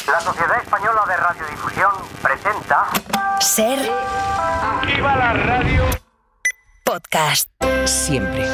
La Sociedad Española de Radiodifusión presenta... Ser... ¡Viva la radio! Podcast. Siempre.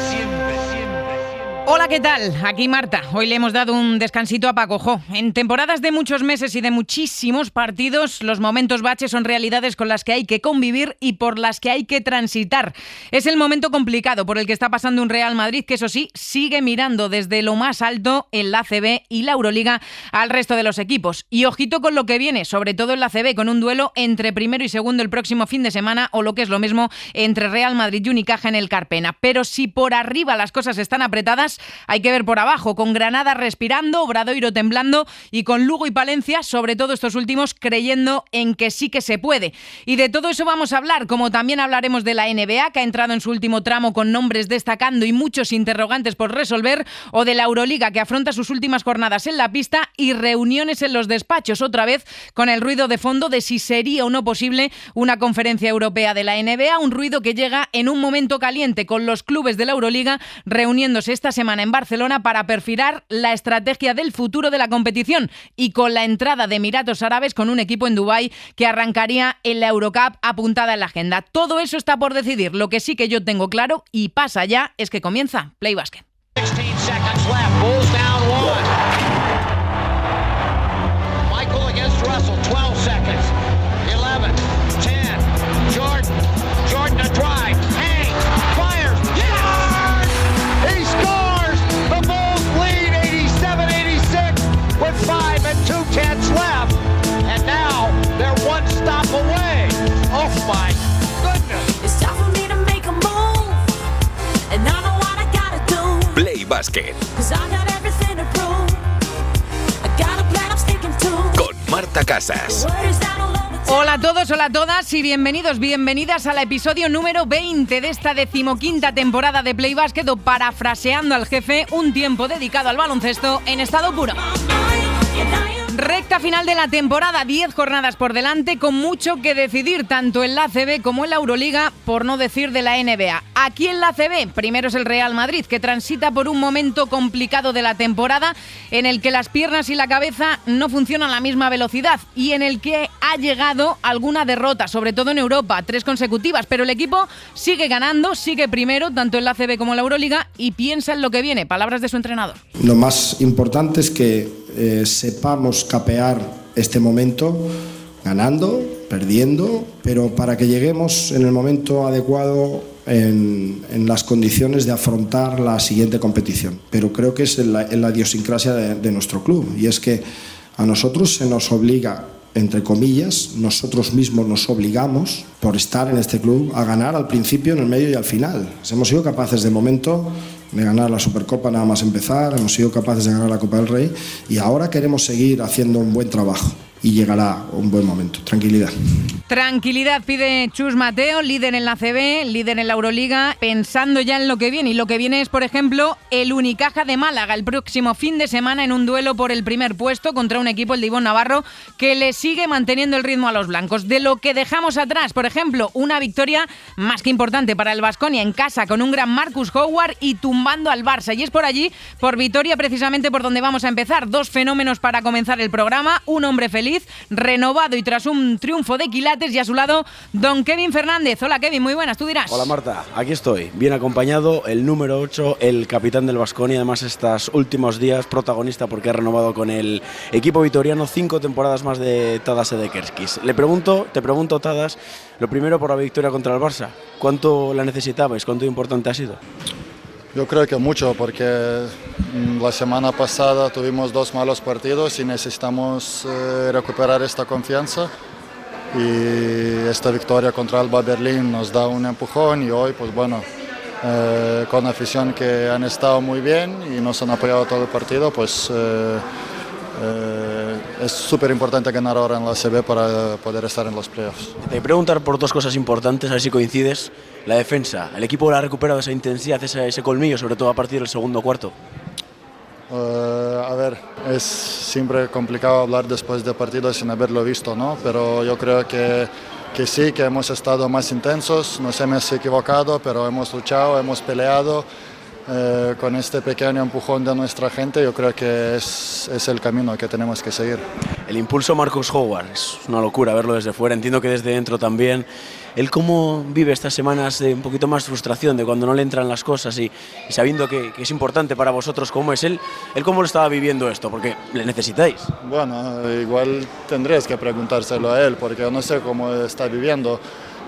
Hola, ¿qué tal? Aquí Marta. Hoy le hemos dado un descansito a Paco Jo. En temporadas de muchos meses y de muchísimos partidos, los momentos baches son realidades con las que hay que convivir y por las que hay que transitar. Es el momento complicado por el que está pasando un Real Madrid que, eso sí, sigue mirando desde lo más alto en la ACB y la Euroliga al resto de los equipos. Y ojito con lo que viene, sobre todo en la ACB, con un duelo entre primero y segundo el próximo fin de semana, o lo que es lo mismo, entre Real Madrid y Unicaja en el Carpena. Pero si por arriba las cosas están apretadas, hay que ver por abajo, con Granada respirando, Obradoiro temblando y con Lugo y Palencia, sobre todo estos últimos, creyendo en que sí que se puede. Y de todo eso vamos a hablar, como también hablaremos de la NBA, que ha entrado en su último tramo con nombres destacando y muchos interrogantes por resolver, o de la Euroliga, que afronta sus últimas jornadas en la pista y reuniones en los despachos, otra vez con el ruido de fondo de si sería o no posible una conferencia europea de la NBA, un ruido que llega en un momento caliente, con los clubes de la Euroliga reuniéndose esta semana en Barcelona para perfilar la estrategia del futuro de la competición, y con la entrada de Emiratos Árabes con un equipo en Dubái que arrancaría en la Eurocup apuntada en la agenda. Todo eso está por decidir. Lo que sí que yo tengo claro, y pasa ya, es que comienza Play Basket. 16 seconds left. Bulls down one. Michael against Russell. 12 seconds. 11, 10. Jordan a drive. Hangs. Fires. Yes! He scores! The Bulls lead 87-86 with 5 and 2/10 left. And now they're one stop away. Oh my goodness. It's time for me to make a move. And I know what I gotta do. Play Basket. 'Cause I got everything to prove. I got a plan I'm sticking to. Con Marta Casas. Word is out all over town. Hola a todos, hola a todas y bienvenidos, bienvenidas al episodio número 20 de esta 15ª temporada de Play Basket, o parafraseando al jefe, un tiempo dedicado al baloncesto en estado puro. Recta final de la temporada, 10 jornadas por delante, con mucho que decidir, tanto en la ACB como en la Euroliga, por no decir de la NBA. Aquí en la ACB, primero es el Real Madrid, que transita por un momento complicado de la temporada, en el que las piernas y la cabeza no funcionan a la misma velocidad, y en el que ha llegado alguna derrota, sobre todo en Europa, 3 consecutivas, pero el equipo sigue ganando, sigue primero, tanto en la ACB como en la Euroliga, y piensa en lo que viene. Palabras de su entrenador. Lo más importante es que sepamos capear este momento, ganando, perdiendo, pero para que lleguemos en el momento adecuado, en las condiciones de afrontar la siguiente competición. Pero creo que es en la idiosincrasia de nuestro club, y es que a nosotros se nos obliga, entre comillas, nosotros mismos nos obligamos, por estar en este club, a ganar al principio, en el medio y al final. Hemos sido capaces de momento de ganar la Supercopa nada más empezar, hemos sido capaces de ganar la Copa del Rey, y ahora queremos seguir haciendo un buen trabajo. Y llegará un buen momento. Tranquilidad. Tranquilidad pide Chus Mateo, líder en la CB, líder en la Euroliga, pensando ya en lo que viene. Y lo que viene es, por ejemplo, el Unicaja de Málaga el próximo fin de semana en un duelo por el primer puesto contra un equipo, el de Ivonne Navarro, que le sigue manteniendo el ritmo a los blancos. De lo que dejamos atrás, por ejemplo, una victoria más que importante para el Baskonia en casa con un gran Marcus Howard y tumbando al Barça. Y es por allí, por Vitoria, precisamente por donde vamos a empezar. 2 fenómenos para comenzar el programa. Un hombre feliz, renovado y tras un triunfo de quilates, y a su lado don Kevin Fernández. Hola Kevin, muy buenas, tú dirás. Hola Marta, aquí estoy, bien acompañado, el número 8, el capitán del Baskonia, además estos últimos días protagonista porque ha renovado con el equipo vitoriano 5 temporadas más de Tadas Sedekerskis. Te pregunto Tadas, lo primero por la victoria contra el Barça, ¿cuánto la necesitabais? ¿Cuánto importante ha sido? Yo creo que mucho, porque la semana pasada tuvimos 2 malos partidos y necesitamos recuperar esta confianza, y esta victoria contra Alba Berlín nos da un empujón, y hoy pues bueno, con afición que han estado muy bien y nos han apoyado todo el partido, pues es súper importante ganar ahora en la ACB para poder estar en los playoffs. Te voy a preguntar por 2 cosas importantes, a ver si coincides. La defensa, el equipo ha recuperado esa intensidad, ese colmillo, sobre todo a partir del segundo cuarto. A ver, es siempre complicado hablar después de partidos sin haberlo visto, ¿no? Pero yo creo que sí, que hemos estado más intensos, nos hemos equivocado, pero hemos luchado, hemos peleado. con este pequeño empujón de nuestra gente, yo creo que es el camino que tenemos que seguir. El impulso Marcus Howard, es una locura verlo desde fuera, entiendo que desde dentro también. ¿Él cómo vive estas semanas de un poquito más frustración, de cuando no le entran las cosas y sabiendo que es importante para vosotros cómo es él? ¿Él cómo lo estaba viviendo esto? Porque le necesitáis. Bueno, igual tendrías que preguntárselo a él, porque yo no sé cómo está viviendo.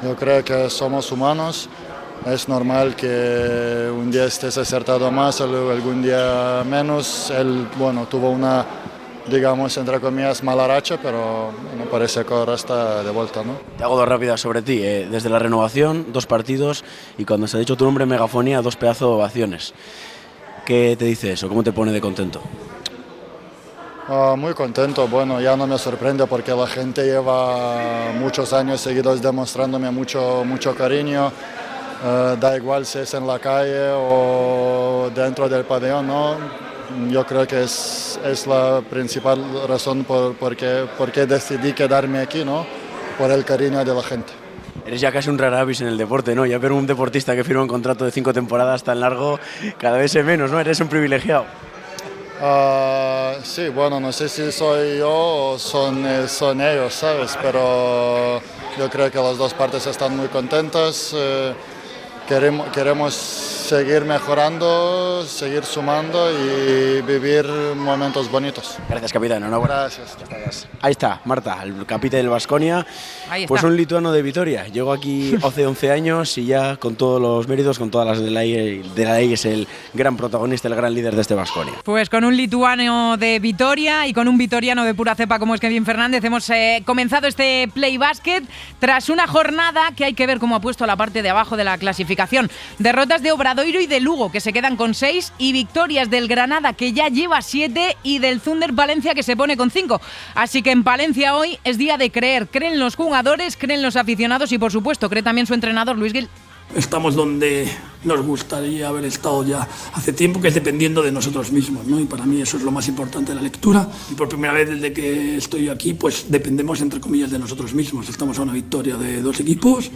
Yo creo que somos humanos. Es normal que un día estés acertado más, algún día menos. Él, bueno, tuvo una, digamos, entre comillas, mala racha, pero me parece que ahora está de vuelta, ¿no? Te hago dos rápidas sobre ti. Desde la renovación, 2 partidos, y cuando se ha dicho tu nombre en megafonía, 2 pedazos de ovaciones. ¿Qué te dice eso? ¿Cómo te pone de contento? Muy contento, bueno, ya no me sorprende porque la gente lleva muchos años seguidos demostrándome mucho cariño. Da igual si es en la calle o dentro del pabellón, ¿no? Yo creo que es la principal razón por qué decidí quedarme aquí, ¿no? Por el cariño de la gente. Eres ya casi un rara avis en el deporte, ¿no? Ya ver un deportista que firma un contrato de 5 temporadas tan largo, cada vez es menos, ¿no? Eres un privilegiado. Sí, bueno, no sé si soy yo o son ellos, ¿sabes? Pero yo creo que las dos partes están muy contentas. Queremos seguir mejorando, seguir sumando y vivir momentos bonitos. Gracias, capitán. Enhorabuena. Gracias. Ahí está, Marta, el capitán del Baskonia. Pues un lituano de Vitoria. Llegó aquí hace 11 años y ya con todos los méritos, con todas las de la ley, es el gran protagonista, el gran líder de este Baskonia. Pues con un lituano de Vitoria y con un vitoriano de pura cepa como es Kevin Fernández hemos comenzado este Play Basket tras una jornada que hay que ver cómo ha puesto la parte de abajo de la clasificación. Derrotas de Obradoiro y de Lugo, que se quedan con 6, y victorias del Granada, que ya lleva 7, y del Thunder Valencia, que se pone con 5. Así que en Palencia hoy es día de creer. Creen los jugadores, creen los aficionados y, por supuesto, cree también su entrenador, Luis Gil. Estamos donde nos gustaría haber estado ya hace tiempo, que es dependiendo de nosotros mismos, ¿no? Y para mí eso es lo más importante de la lectura. Y por primera vez desde que estoy aquí, pues dependemos, entre comillas, de nosotros mismos. Estamos a una victoria de 2 equipos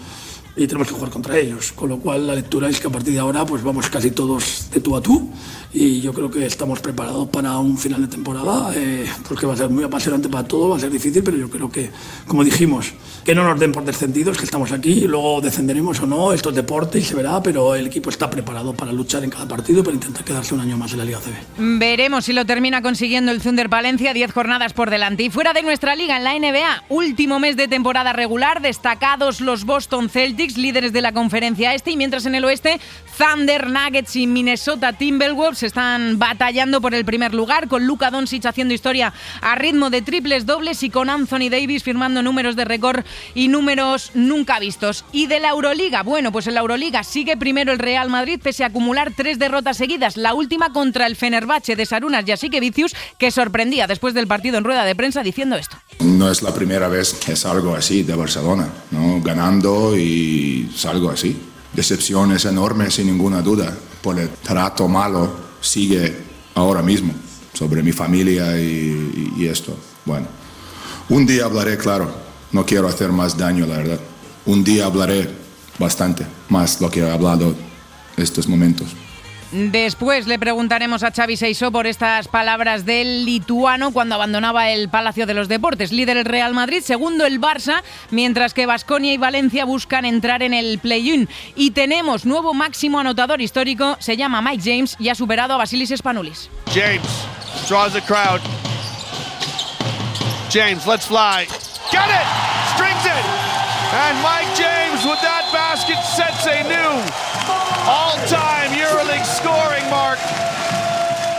y tenemos que jugar contra ellos, con lo cual la lectura es que a partir de ahora pues vamos casi todos de tú a tú, y yo creo que estamos preparados para un final de temporada, porque va a ser muy apasionante para todo, va a ser difícil, pero yo creo que, como dijimos, que no nos den por descendidos, que estamos aquí, y luego descenderemos o no, esto es deporte y se verá, pero el equipo está preparado para luchar en cada partido, para intentar quedarse un año más en la Liga CB. Veremos si lo termina consiguiendo el Thunder Palencia, 10 jornadas por delante. Y fuera de nuestra liga, en la NBA, último mes de temporada regular, destacados los Boston Celtics, líderes de la conferencia este, y mientras en el oeste, Thunder, Nuggets y Minnesota Timberwolves están batallando por el primer lugar, con Luka Doncic haciendo historia a ritmo de triples dobles y con Anthony Davis firmando números de récord y números nunca vistos. Y de la Euroliga, bueno, pues en la Euroliga sigue primero el Real Madrid pese a acumular 3 derrotas seguidas, la última contra el Fenerbahce de Sarunas Jasikevičius, que sorprendía después del partido en rueda de prensa diciendo esto. No es la primera vez que salgo así de Barcelona, ¿no? Ganando y salgo así. Decepciones enormes sin ninguna duda, por el trato malo sigue ahora mismo sobre mi familia y esto. Bueno, un día hablaré, claro, no quiero hacer más daño, la verdad. Un día hablaré bastante más lo que he hablado estos momentos. Después le preguntaremos a Xavi Seisó por estas palabras del lituano cuando abandonaba el Palacio de los Deportes. Líder el Real Madrid, segundo el Barça, mientras que Baskonia y Valencia buscan entrar en el play-in. Y tenemos nuevo máximo anotador histórico, se llama Mike James y ha superado a Vasilis Spanoulis. James draws the crowd. James, let's fly. Got it! Strings it! And Mike James with that basket sets a new all-time EuroLeague scoring mark.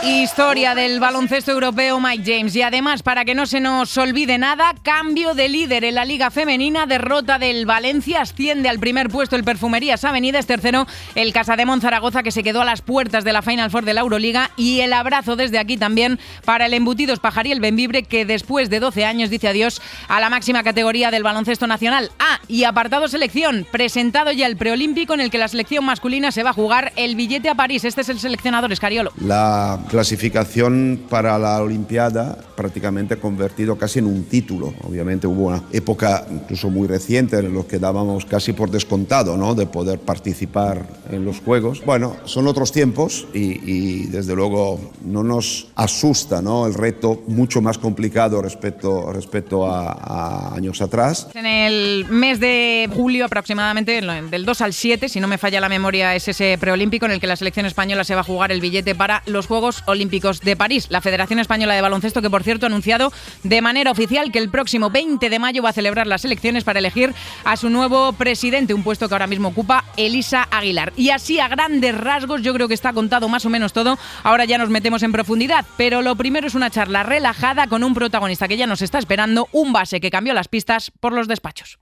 Historia del baloncesto europeo Mike James. Y además, para que no se nos olvide nada, cambio de líder en la Liga Femenina, derrota del Valencia, asciende al primer puesto el Perfumerías Avenidas, tercero el Casademont Zaragoza, que se quedó a las puertas de la Final Four de la Euroliga, y el abrazo desde aquí también para el Embutidos Pajariel Bembibre, que después de 12 años dice adiós a la máxima categoría del baloncesto nacional. Y apartado selección, presentado ya el preolímpico en el que la selección masculina se va a jugar el billete a París. Este es el seleccionador Escariolo. La clasificación para la Olimpiada prácticamente convertido casi en un título. Obviamente hubo una época incluso muy reciente en la que dábamos casi por descontado, ¿no?, de poder participar en los Juegos. Bueno, son otros tiempos y desde luego no nos asusta, ¿no?, el reto mucho más complicado respecto a años atrás. En el mes de julio aproximadamente, del 2 al 7, si no me falla la memoria, es ese preolímpico en el que la selección española se va a jugar el billete para los Juegos Olímpicos de París. La Federación Española de Baloncesto, que por cierto ha anunciado de manera oficial que el próximo 20 de mayo va a celebrar las elecciones para elegir a su nuevo presidente, un puesto que ahora mismo ocupa Elisa Aguilar. Y así, a grandes rasgos, yo creo que está contado más o menos todo. Ahora ya nos metemos en profundidad, pero lo primero es una charla relajada con un protagonista que ya nos está esperando, un base que cambió las pistas por los despachos.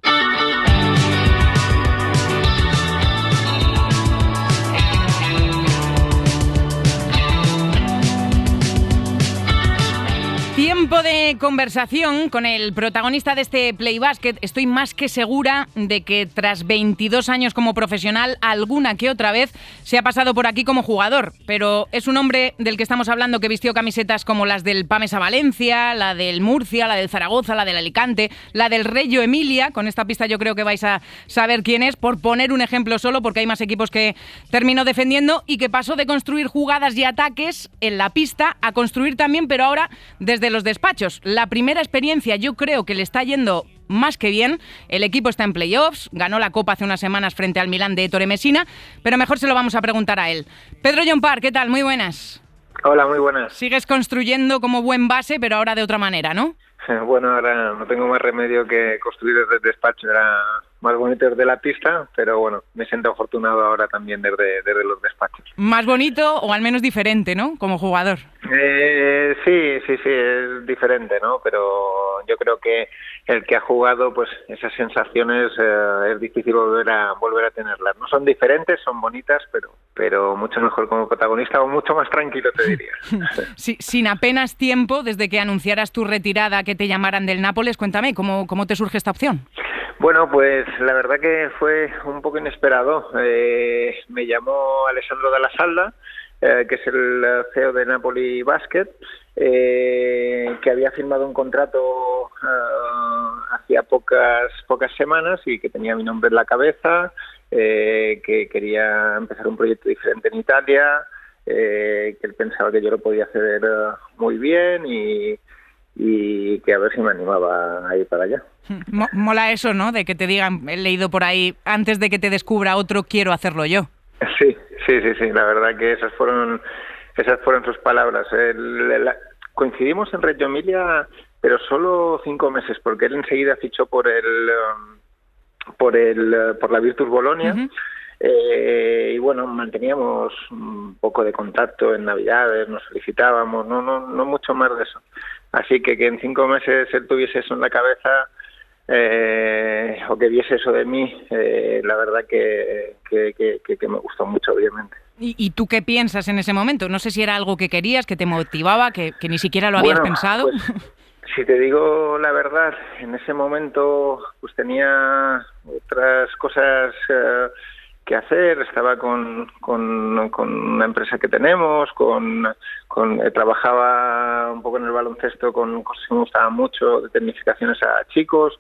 Tiempo de conversación con el protagonista de este Play Basket. Estoy más que segura de que tras 22 años como profesional, alguna que otra vez se ha pasado por aquí como jugador. Pero es un hombre del que estamos hablando que vistió camisetas como las del Pamesa Valencia, la del Murcia, la del Zaragoza, la del Alicante, la del Reggio Emilia. Con esta pista yo creo que vais a saber quién es, por poner un ejemplo solo, porque hay más equipos que terminó defendiendo y que pasó de construir jugadas y ataques en la pista a construir también, pero ahora desde los despachos. La primera experiencia yo creo que le está yendo más que bien. El equipo está en playoffs, ganó la Copa hace unas semanas frente al Milán de Ettore Messina, pero mejor se lo vamos a preguntar a él. Pedro Llompart, ¿qué tal? Muy buenas. Hola, muy buenas. Sigues construyendo como buen base, pero ahora de otra manera, ¿no? Bueno, ahora no tengo más remedio que construir desde el despacho. Era más bonito desde la pista, pero bueno, me siento afortunado ahora también desde los despachos. Más bonito o al menos diferente, ¿no? Como jugador. Sí, es diferente, ¿no? Pero yo creo que el que ha jugado, pues esas sensaciones es difícil volver a tenerlas. No son diferentes, son bonitas, pero mucho mejor como protagonista o mucho más tranquilo, te diría. Sí, sin apenas tiempo desde que anunciaras tu retirada, que te llamaran del Nápoles, cuéntame, ¿cómo te surge esta opción? Bueno, pues la verdad que fue un poco inesperado. Me llamó Alessandro Dalla Salda, que es el CEO de Napoli Basket, que había firmado un contrato hacía pocas semanas y que tenía mi nombre en la cabeza, que quería empezar un proyecto diferente en Italia, que él pensaba que yo lo podía hacer muy bien y que a ver si me animaba a ir para allá. Mola eso, ¿no? De que te digan, he leído por ahí, antes de que te descubra otro, quiero hacerlo yo. Sí, la verdad que esas fueron sus palabras. Coincidimos en Reggio Emilia, pero solo 5 meses, porque él enseguida fichó por la Virtus Bologna. Uh-huh. Y bueno, manteníamos un poco de contacto en Navidades, nos felicitábamos, no mucho más de eso. Así que en 5 meses él tuviese eso en la cabeza, o que viese eso de mí, la verdad que me gustó mucho, obviamente. ¿Y tú qué piensas en ese momento? No sé si era algo que querías, que te motivaba, que ni siquiera lo habías pensado. Pues, si te digo la verdad, en ese momento pues tenía otras cosas que hacer. Estaba con una empresa que tenemos, trabajaba un poco en el baloncesto con cosas que me gustaban mucho, de tecnificaciones a chicos,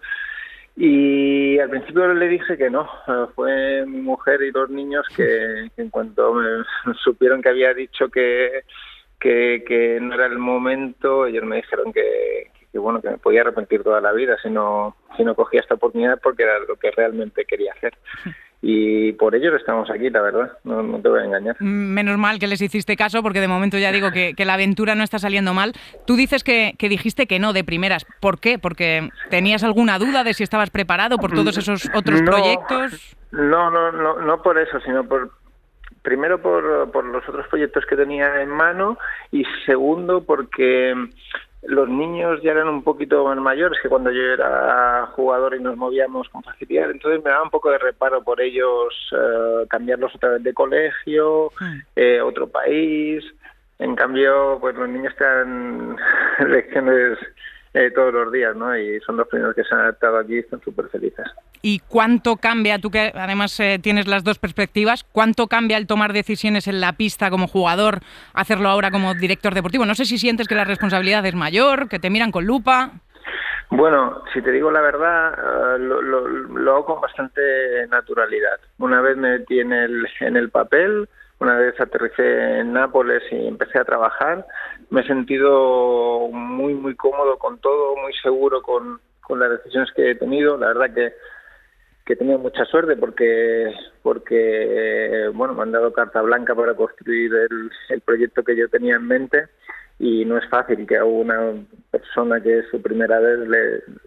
y al principio le dije que no. Fue mi mujer y los niños que en cuanto me supieron que había dicho que no era el momento, ellos me dijeron que bueno, que me podía arrepentir toda la vida si no cogía esta oportunidad, porque era lo que realmente quería hacer. Y por ello estamos aquí, la verdad, no te voy a engañar. Menos mal que les hiciste caso, porque de momento ya digo que la aventura no está saliendo mal. Tú dices que dijiste que no de primeras. ¿Por qué? ¿Porque tenías alguna duda de si estabas preparado por todos esos otros proyectos? No por eso, sino primero por los otros proyectos que tenía en mano, y segundo porque los niños ya eran un poquito más mayores que cuando yo era jugador y nos movíamos con facilidad. Entonces me daba un poco de reparo por ellos cambiarlos otra vez de colegio, otro país. En cambio, pues los niños te dan lecciones todos los días, ¿no? Y son los primeros que se han adaptado aquí y están súper felices. ¿Y cuánto cambia, tú que además tienes las dos perspectivas, cuánto cambia el tomar decisiones en la pista como jugador, hacerlo ahora como director deportivo? No sé si sientes que la responsabilidad es mayor, que te miran con lupa. Bueno, si te digo la verdad, lo hago con bastante naturalidad. Una vez me metí en el papel, una vez aterricé en Nápoles y empecé a trabajar, me he sentido muy, muy cómodo con todo, muy seguro con las decisiones que he tenido. La verdad que he tenido mucha suerte porque bueno, me han dado carta blanca para construir el proyecto que yo tenía en mente, y no es fácil que a una persona que es su primera vez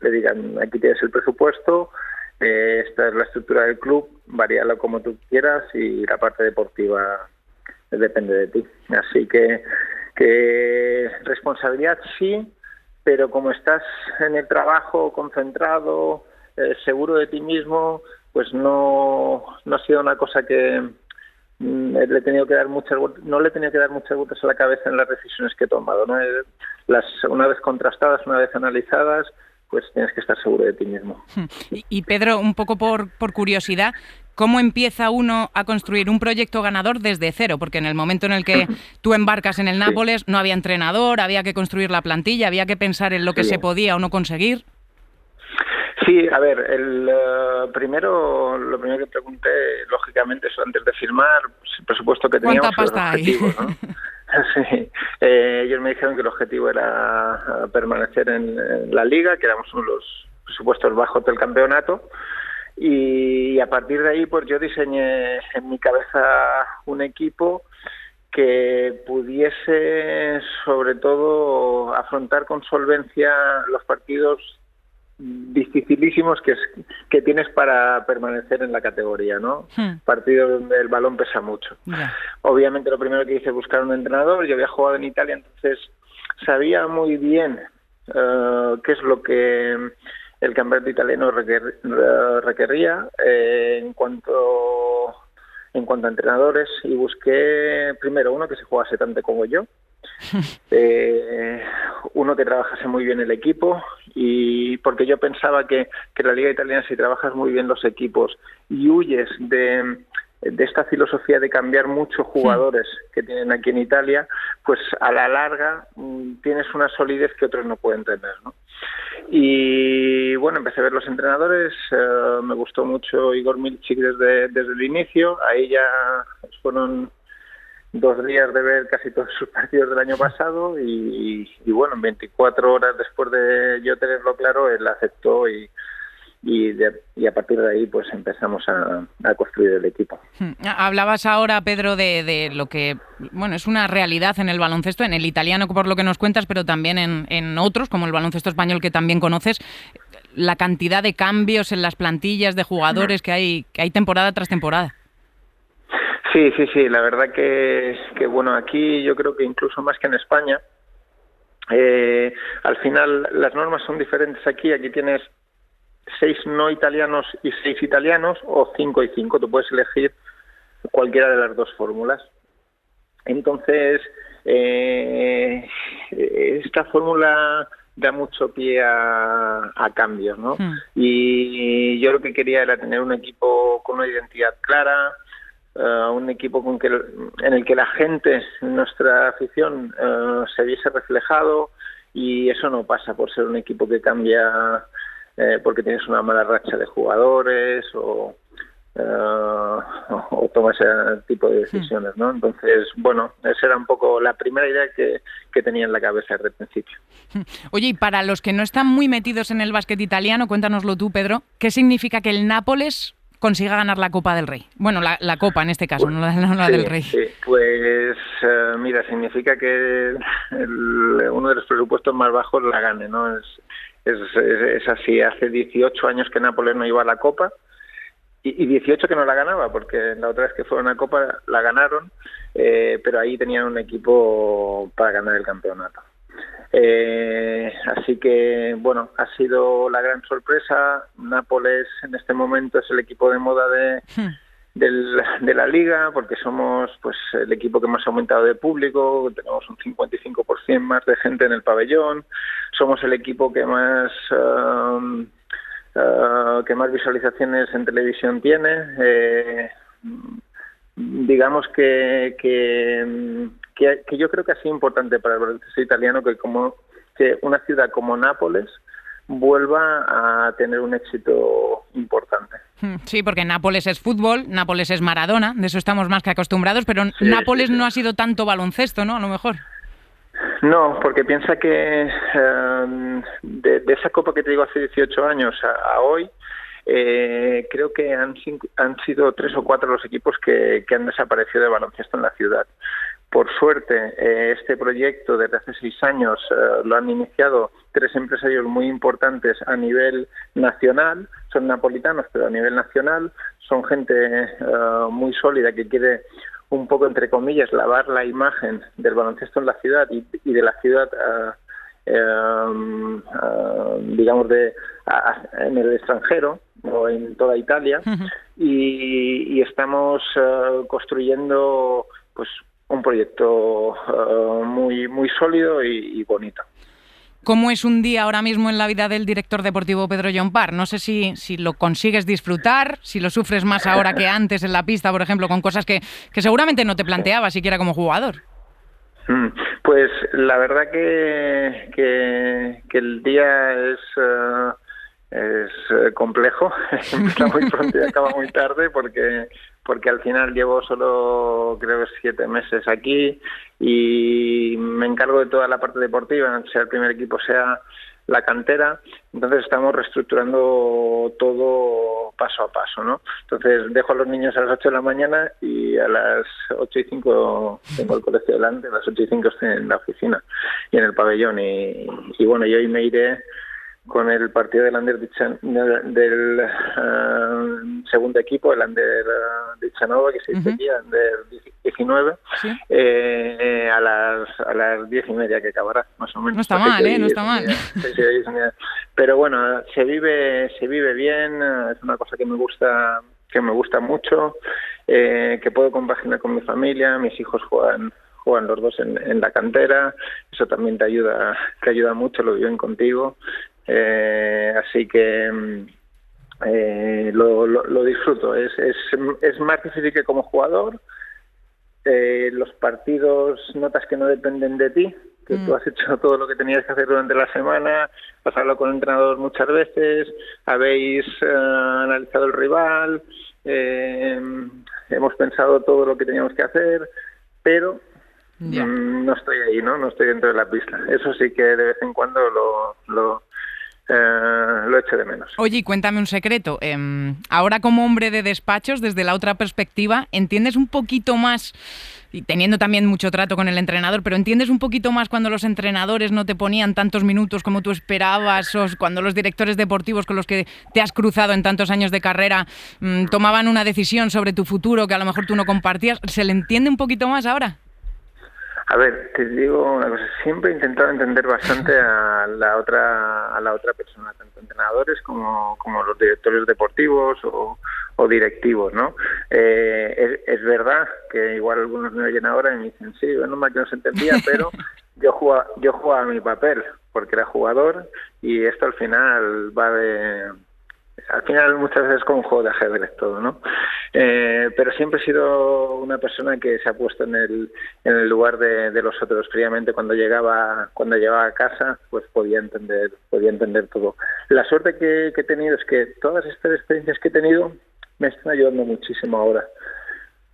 le digan: aquí tienes el presupuesto, esta es la estructura del club, varíalo como tú quieras y la parte deportiva depende de ti. Así que responsabilidad sí, pero como estás en el trabajo concentrado, seguro de ti mismo, pues no ha sido una cosa que no le he tenido que dar muchas vueltas a la cabeza en las decisiones que he tomado, ¿no? Una vez contrastadas, una vez analizadas, pues tienes que estar seguro de ti mismo. Y Pedro, un poco por curiosidad, ¿cómo empieza uno a construir un proyecto ganador desde cero? Porque en el momento en el que tú embarcas en el Nápoles no había entrenador, había que construir la plantilla, había que pensar en lo que se podía o no conseguir. Sí, a ver, lo primero que pregunté, lógicamente, es antes de firmar, pues, el presupuesto que teníamos, los objetivos, ¿no? Sí. Ellos me dijeron que el objetivo era permanecer en la Liga, que éramos uno de los presupuestos bajos del campeonato, y a partir de ahí pues yo diseñé en mi cabeza un equipo que pudiese sobre todo afrontar con solvencia los partidos dificilísimos que tienes para permanecer en la categoría, ¿no? Partidos donde el balón pesa mucho. Obviamente lo primero que hice es buscar un entrenador. Yo había jugado en Italia, entonces sabía muy bien qué es lo que el campeonato italiano requería en cuanto a entrenadores, y busqué primero uno que se jugase tanto como yo, uno que trabajase muy bien el equipo, y porque yo pensaba que la Liga Italiana, si trabajas muy bien los equipos y huyes de esta filosofía de cambiar muchos jugadores que tienen aquí en Italia, pues a la larga tienes una solidez que otros no pueden tener, ¿no? Y bueno, empecé a ver los entrenadores, me gustó mucho Igor Milchik desde el inicio. Ahí ya fueron 2 días de ver casi todos sus partidos del año pasado y bueno, en 24 horas después de yo tenerlo claro, él aceptó y a partir de ahí pues empezamos a construir el equipo. Hablabas ahora, Pedro, de lo que bueno es una realidad en el baloncesto, en el italiano por lo que nos cuentas, pero también en otros, como el baloncesto español que también conoces, la cantidad de cambios en las plantillas de jugadores que hay temporada tras temporada. Sí, la verdad que bueno, aquí yo creo que incluso más que en España, al final las normas son diferentes aquí tienes 6 no italianos y 6 italianos, o 5 y 5, tú puedes elegir cualquiera de las dos fórmulas. Entonces, esta fórmula da mucho pie a cambios, ¿no? Y yo lo que quería era tener un equipo con una identidad clara, un equipo en el que la gente, nuestra afición, se viese reflejado, y eso no pasa por ser un equipo que cambia porque tienes una mala racha de jugadores o tomas ese tipo de decisiones, ¿no? Entonces, bueno, esa era un poco la primera idea que tenía en la cabeza desde el principio. Oye, y para los que no están muy metidos en el básquet italiano, cuéntanoslo tú, Pedro, ¿qué significa que el Nápoles consiga ganar la Copa del Rey? Bueno, la Copa en este caso, no la del Rey. Sí, pues mira, significa que uno de los presupuestos más bajos la gane, ¿no? Es así. Hace 18 años que Nápoles no iba a la Copa, y 18 que no la ganaba, porque la otra vez que fueron a Copa la ganaron, pero ahí tenían un equipo para ganar el campeonato. Así que, bueno, ha sido la gran sorpresa. Nápoles en este momento es el equipo de moda de la Liga, porque somos pues el equipo que más ha aumentado de público, tenemos un 55% más de gente en el pabellón, somos el equipo que más que más visualizaciones en televisión tiene. Digamos que yo creo que ha sido importante para el baloncesto italiano que una ciudad como Nápoles vuelva a tener un éxito importante. Sí, porque Nápoles es fútbol, Nápoles es Maradona, de eso estamos más que acostumbrados, pero sí, Nápoles no ha sido tanto baloncesto, ¿no? A lo mejor. No, porque piensa que de esa Copa que te digo hace 18 años a hoy, creo que han sido 3 o 4 los equipos que han desaparecido de baloncesto en la ciudad. Por suerte, este proyecto desde hace 6 años lo han iniciado 3 empresarios muy importantes a nivel nacional, son napolitanos, pero a nivel nacional, son gente muy sólida que quiere un poco, entre comillas, lavar la imagen del baloncesto en la ciudad y de la ciudad, digamos, en el extranjero o en toda Italia. Uh-huh. Y estamos construyendo pues un proyecto muy muy sólido y bonito. ¿Cómo es un día ahora mismo en la vida del director deportivo Pedro Llompart? No sé si lo consigues disfrutar, si lo sufres más ahora que antes en la pista, por ejemplo, con cosas que seguramente no te planteabas siquiera como jugador. Pues la verdad que el día es complejo, empieza muy pronto y acaba muy tarde porque al final llevo solo creo 7 meses aquí y me encargo de toda la parte deportiva, sea el primer equipo, sea la cantera. Entonces estamos reestructurando todo paso a paso, ¿no? Entonces dejo a los niños a las 8 de la mañana y a las 8:05 tengo el colegio delante, a las 8:05 estoy en la oficina y en el pabellón y bueno, yo hoy me iré con el partido del del segundo equipo, el Under Dichanova, que se dice aquí, Under 19, ¿sí? a las 10:30 que acabará, más o menos. No está mal, no está mal. Pero bueno, se vive bien, es una cosa que me gusta mucho, que puedo compaginar con mi familia, mis hijos juegan los dos en la cantera, eso también te ayuda mucho, lo viven contigo. Así que lo disfruto. Es más difícil que como jugador. Los partidos notas que no dependen de ti, que tú has hecho todo lo que tenías que hacer durante la semana, has hablado con el entrenador muchas veces, habéis analizado el rival, hemos pensado todo lo que teníamos que hacer, pero no estoy ahí, no estoy dentro de la pista. Eso sí que de vez en cuando lo echo de menos. Oye, y cuéntame un secreto. Ahora como hombre de despachos, desde la otra perspectiva, ¿entiendes un poquito más, y teniendo también mucho trato con el entrenador, pero entiendes un poquito más cuando los entrenadores no te ponían tantos minutos como tú esperabas, o cuando los directores deportivos con los que te has cruzado en tantos años de carrera tomaban una decisión sobre tu futuro que a lo mejor tú no compartías? ¿Se le entiende un poquito más ahora? A ver, te digo una cosa, siempre he intentado entender bastante a la otra persona, tanto entrenadores como los directores deportivos o directivos, ¿no? Es verdad que igual algunos me oyen ahora y me dicen, sí, bueno, más que no se entendía, pero yo jugaba mi papel, porque era jugador y esto al final muchas veces es como un juego de ajedrez todo, ¿no? Pero siempre he sido una persona que se ha puesto en el lugar de los otros. Previamente cuando llegaba a casa, pues podía entender todo. La suerte que he tenido es que todas estas experiencias que he tenido me están ayudando muchísimo ahora,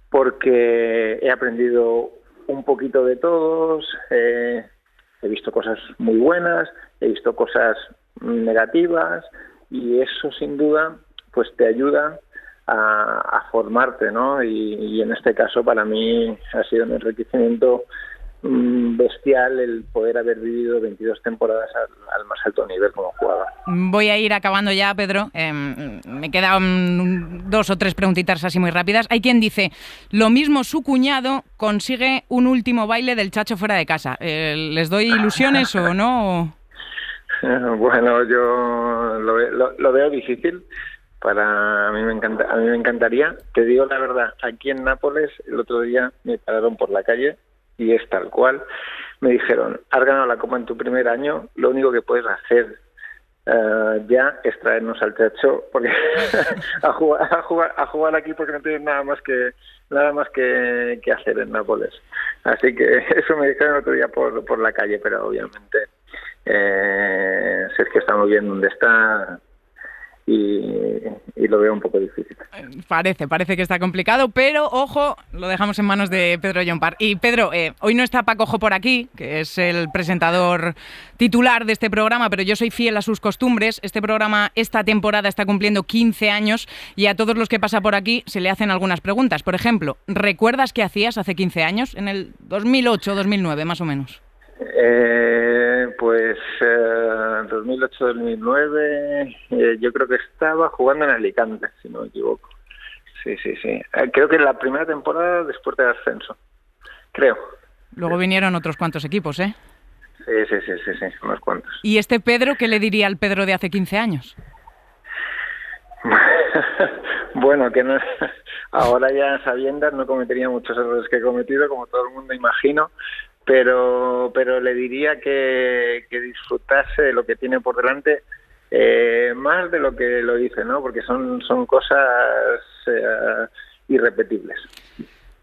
porque he aprendido un poquito de todos, he visto cosas muy buenas, he visto cosas negativas, y eso sin duda pues te ayuda a formarte, ¿no? Y en este caso para mí ha sido un enriquecimiento bestial el poder haber vivido 22 temporadas al más alto nivel como jugador. Voy a ir acabando ya, Pedro. Me quedan 2 o 3 preguntitas así muy rápidas. Hay quien dice, lo mismo su cuñado consigue un último baile del Chacho fuera de casa. ¿Les doy ilusiones o no? Bueno, yo lo veo difícil. A mí me encantaría. Te digo la verdad, aquí en Nápoles el otro día me pararon por la calle y es tal cual. Me dijeron, has ganado la Copa en tu primer año, lo único que puedes hacer ya es traernos al techo, porque a jugar aquí porque no tienen nada más que hacer en Nápoles. Así que eso me dijeron el otro día por la calle, pero obviamente Sergio está muy bien donde está y lo veo un poco difícil. Parece que está complicado, pero ojo, lo dejamos en manos de Pedro Llompart. Y Pedro, hoy no está Paco Jo por aquí, que es el presentador titular de este programa, pero yo soy fiel a sus costumbres. Este programa, esta temporada, está cumpliendo 15 años y a todos los que pasa por aquí se le hacen algunas preguntas. Por ejemplo, ¿recuerdas qué hacías hace 15 años? En el 2008 o 2009, más o menos. 2008-2009, yo creo que estaba jugando en Alicante, si no me equivoco. Sí. Creo que la primera temporada después del ascenso. Creo. Luego vinieron otros cuantos equipos, ¿eh? Sí, unos cuantos. ¿Y este Pedro qué le diría al Pedro de hace 15 años? Bueno, que no, ahora ya sabiendas no cometería muchos errores que he cometido, como todo el mundo imagino. Pero le diría que disfrutase de lo que tiene por delante, más de lo que lo hice, ¿no? Porque son cosas irrepetibles.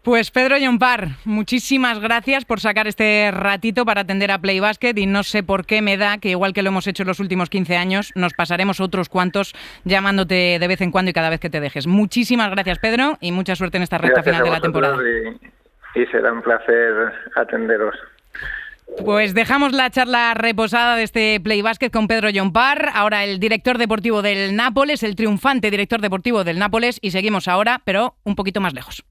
Pues Pedro Llompart, muchísimas gracias por sacar este ratito para atender a Play Basket, y no sé por qué me da que, igual que lo hemos hecho en los últimos 15 años, nos pasaremos otros cuantos llamándote de vez en cuando y cada vez que te dejes. Muchísimas gracias, Pedro, y mucha suerte en esta recta final de la temporada. Y será un placer atenderos. Pues dejamos la charla reposada de este Play Basket con Pedro Llompart, ahora el director deportivo del Nápoles, el triunfante director deportivo del Nápoles, y seguimos ahora, pero un poquito más lejos.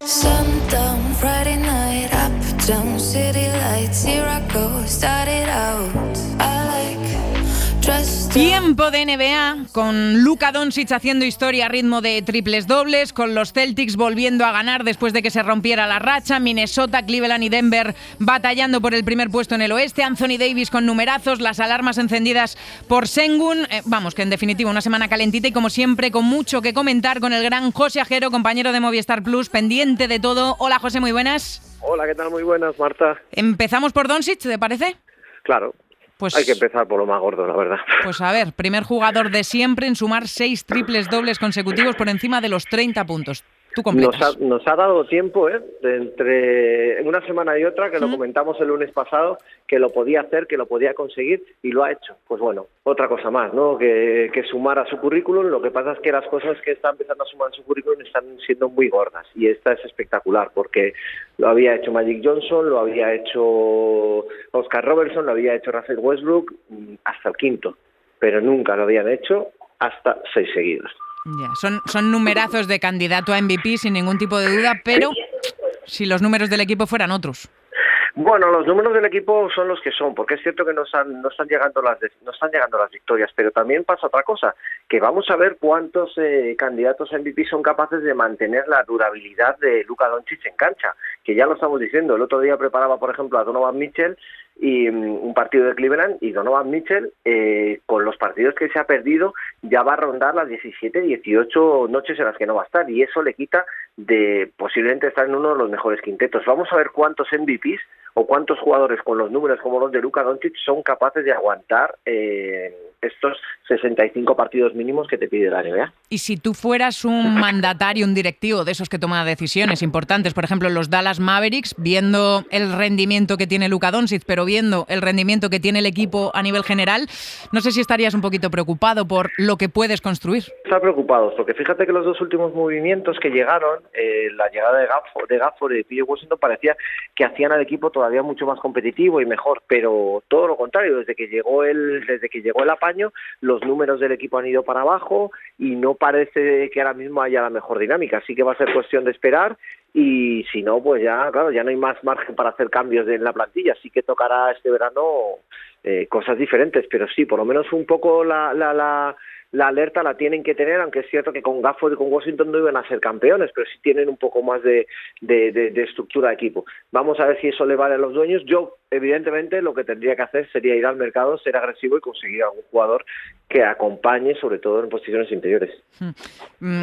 Tiempo de NBA, con Luka Doncic haciendo historia a ritmo de triples dobles, con los Celtics volviendo a ganar después de que se rompiera la racha, Minnesota, Cleveland y Denver batallando por el primer puesto en el oeste, Anthony Davis con numerazos, las alarmas encendidas por Sengun. Vamos, que en definitiva una semana calentita y como siempre con mucho que comentar con el gran José Ajero, compañero de Movistar Plus, pendiente de todo. Hola José, muy buenas. Hola, ¿qué tal? Muy buenas, Marta. Empezamos por Doncic, ¿te parece? Claro. Pues, hay que empezar por lo más gordo, la verdad. Pues a ver, primer jugador de siempre en sumar 6 triples dobles consecutivos por encima de los 30 puntos. Tú completas. Nos ha dado tiempo, de entre una semana y otra, que lo comentamos el lunes pasado, que lo podía hacer, que lo podía conseguir, y lo ha hecho. Pues bueno, otra cosa más, ¿no? Que sumar a su currículum. Lo que pasa es que las cosas que está empezando a sumar en su currículum están siendo muy gordas, y esta es espectacular, porque lo había hecho Magic Johnson, lo había hecho Oscar Robertson, lo había hecho Russell Westbrook, hasta el quinto, pero nunca lo habían hecho hasta 6 seguidos. Ya, son numerazos de candidato a MVP sin ningún tipo de duda, pero si los números del equipo fueran otros. Bueno, los números del equipo son los que son, porque es cierto que no están llegando las victorias, pero también pasa otra cosa, que vamos a ver cuántos candidatos a MVP son capaces de mantener la durabilidad de Luka Doncic en cancha, que ya lo estamos diciendo. El otro día preparaba, por ejemplo, a Donovan Mitchell y un partido de Cleveland, y Donovan Mitchell, con los partidos que se ha perdido, ya va a rondar las 17, 18 noches en las que no va a estar, y eso le quita de posiblemente estar en uno de los mejores quintetos. Vamos a ver cuántos MVPs o cuántos jugadores con los números como los de Luka Doncic son capaces de aguantar estos 65 partidos mínimos que te pide la NBA. Y si tú fueras un mandatario, un directivo de esos que toma decisiones importantes, por ejemplo los Dallas Mavericks, viendo el rendimiento que tiene Luka Doncic, pero viendo el rendimiento que tiene el equipo a nivel general, no sé si estarías un poquito preocupado por lo que puedes construir. Está preocupado, porque fíjate que los dos últimos movimientos que llegaron, la llegada de Gafford y de P.J. Washington, parecía que hacían al equipo todavía mucho más competitivo y mejor, pero todo lo contrario, desde que llegó el apaño, los números del equipo han ido para abajo y no parece que ahora mismo haya la mejor dinámica, así que va a ser cuestión de esperar, y si no, pues ya, claro, ya no hay más margen para hacer cambios en la plantilla, así que tocará este verano cosas diferentes, pero sí, por lo menos un poco la alerta la tienen que tener, aunque es cierto que con Gafford y con Washington no iban a ser campeones, pero sí tienen un poco más de estructura de equipo. Vamos a ver si eso le vale a los dueños. Yo, evidentemente, lo que tendría que hacer sería ir al mercado, ser agresivo y conseguir algún jugador que acompañe, sobre todo en posiciones interiores.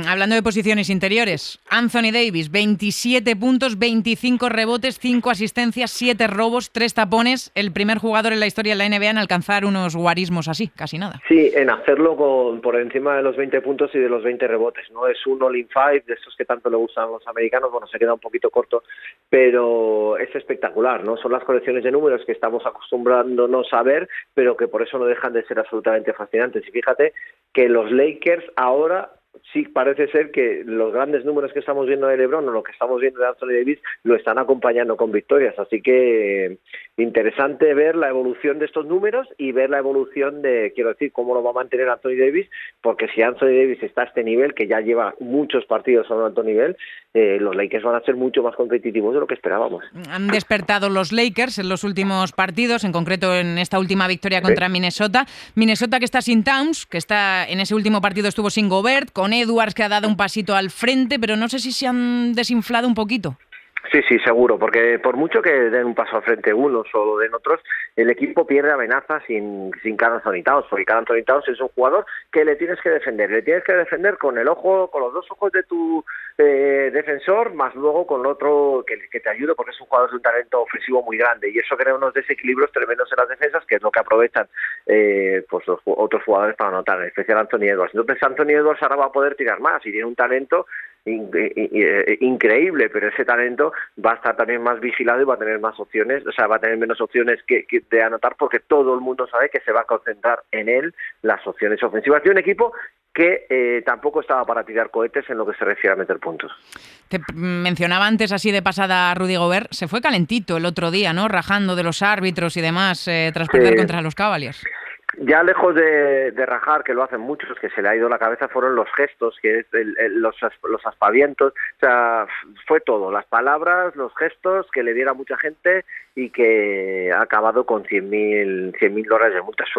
Hablando de posiciones interiores, Anthony Davis, 27 puntos, 25 rebotes, 5 asistencias, 7 robos, 3 tapones. El primer jugador en la historia de la NBA en alcanzar unos guarismos así, casi nada. Sí, en hacerlo por encima de los 20 puntos y de los 20 rebotes. No es un all-in five de esos que tanto le gustan a los americanos. Bueno, se queda un poquito corto, pero es espectacular, ¿no? Son las colecciones de números que estamos acostumbrándonos a ver, pero que por eso no dejan de ser absolutamente fascinantes. Y fíjate que los Lakers ahora sí parece ser que los grandes números que estamos viendo de LeBron o lo que estamos viendo de Anthony Davis lo están acompañando con victorias, así que interesante ver la evolución de estos números y ver la evolución de, quiero decir, cómo lo va a mantener Anthony Davis, porque si Anthony Davis está a este nivel, que ya lleva muchos partidos a un alto nivel, los Lakers van a ser mucho más competitivos de lo que esperábamos. Han despertado los Lakers en los últimos partidos, en concreto en esta última victoria contra Minnesota. Minnesota que está sin Towns, que está en ese último partido estuvo sin Gobert, con Edwards que ha dado un pasito al frente, pero no sé si se han desinflado un poquito. Sí, seguro, porque por mucho que den un paso al frente unos o lo den otros, el equipo pierde amenazas sin Karl Anthony Towns, porque Karl Anthony Towns es un jugador que le tienes que defender con los dos ojos de tu defensor, más luego con otro que te ayude, porque es un jugador de un talento ofensivo muy grande, y eso crea unos desequilibrios tremendos en las defensas, que es lo que aprovechan pues los otros jugadores para anotar, en especial Anthony Edwards. Entonces Anthony Edwards ahora va a poder tirar más, y tiene un talento increíble, pero ese talento va a estar también más vigilado y va a tener más opciones, o sea, va a tener menos opciones que de anotar, porque todo el mundo sabe que se va a concentrar en él las opciones ofensivas de un equipo que tampoco estaba para tirar cohetes en lo que se refiere a meter puntos. Te mencionaba antes así de pasada a Rudy Gobert, se fue calentito el otro día, ¿no? Rajando de los árbitros y demás tras perder contra los Cavaliers. Ya lejos de rajar, que lo hacen muchos, que se le ha ido la cabeza, fueron los gestos, que es los aspavientos, o sea, fue todo, las palabras, los gestos, que le diera a mucha gente y que ha acabado con $100,000 de multa. Es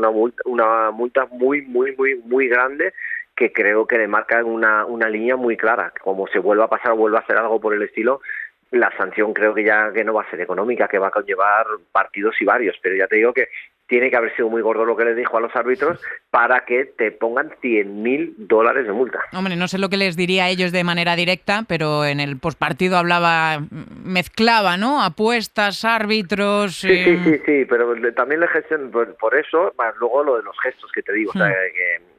una multa muy grande, que creo que le marca una línea muy clara. Como se vuelva a pasar o vuelva a hacer algo por el estilo, la sanción creo que ya que no va a ser económica, que va a conllevar partidos y varios, pero ya te digo que tiene que haber sido muy gordo lo que les dijo a los árbitros para que te pongan $100,000 de multa. Hombre, no sé lo que les diría a ellos de manera directa, pero en el postpartido mezclaba, ¿no? Apuestas, árbitros... Sí, pero también le gestionan por eso, más luego lo de los gestos que te digo, o sea,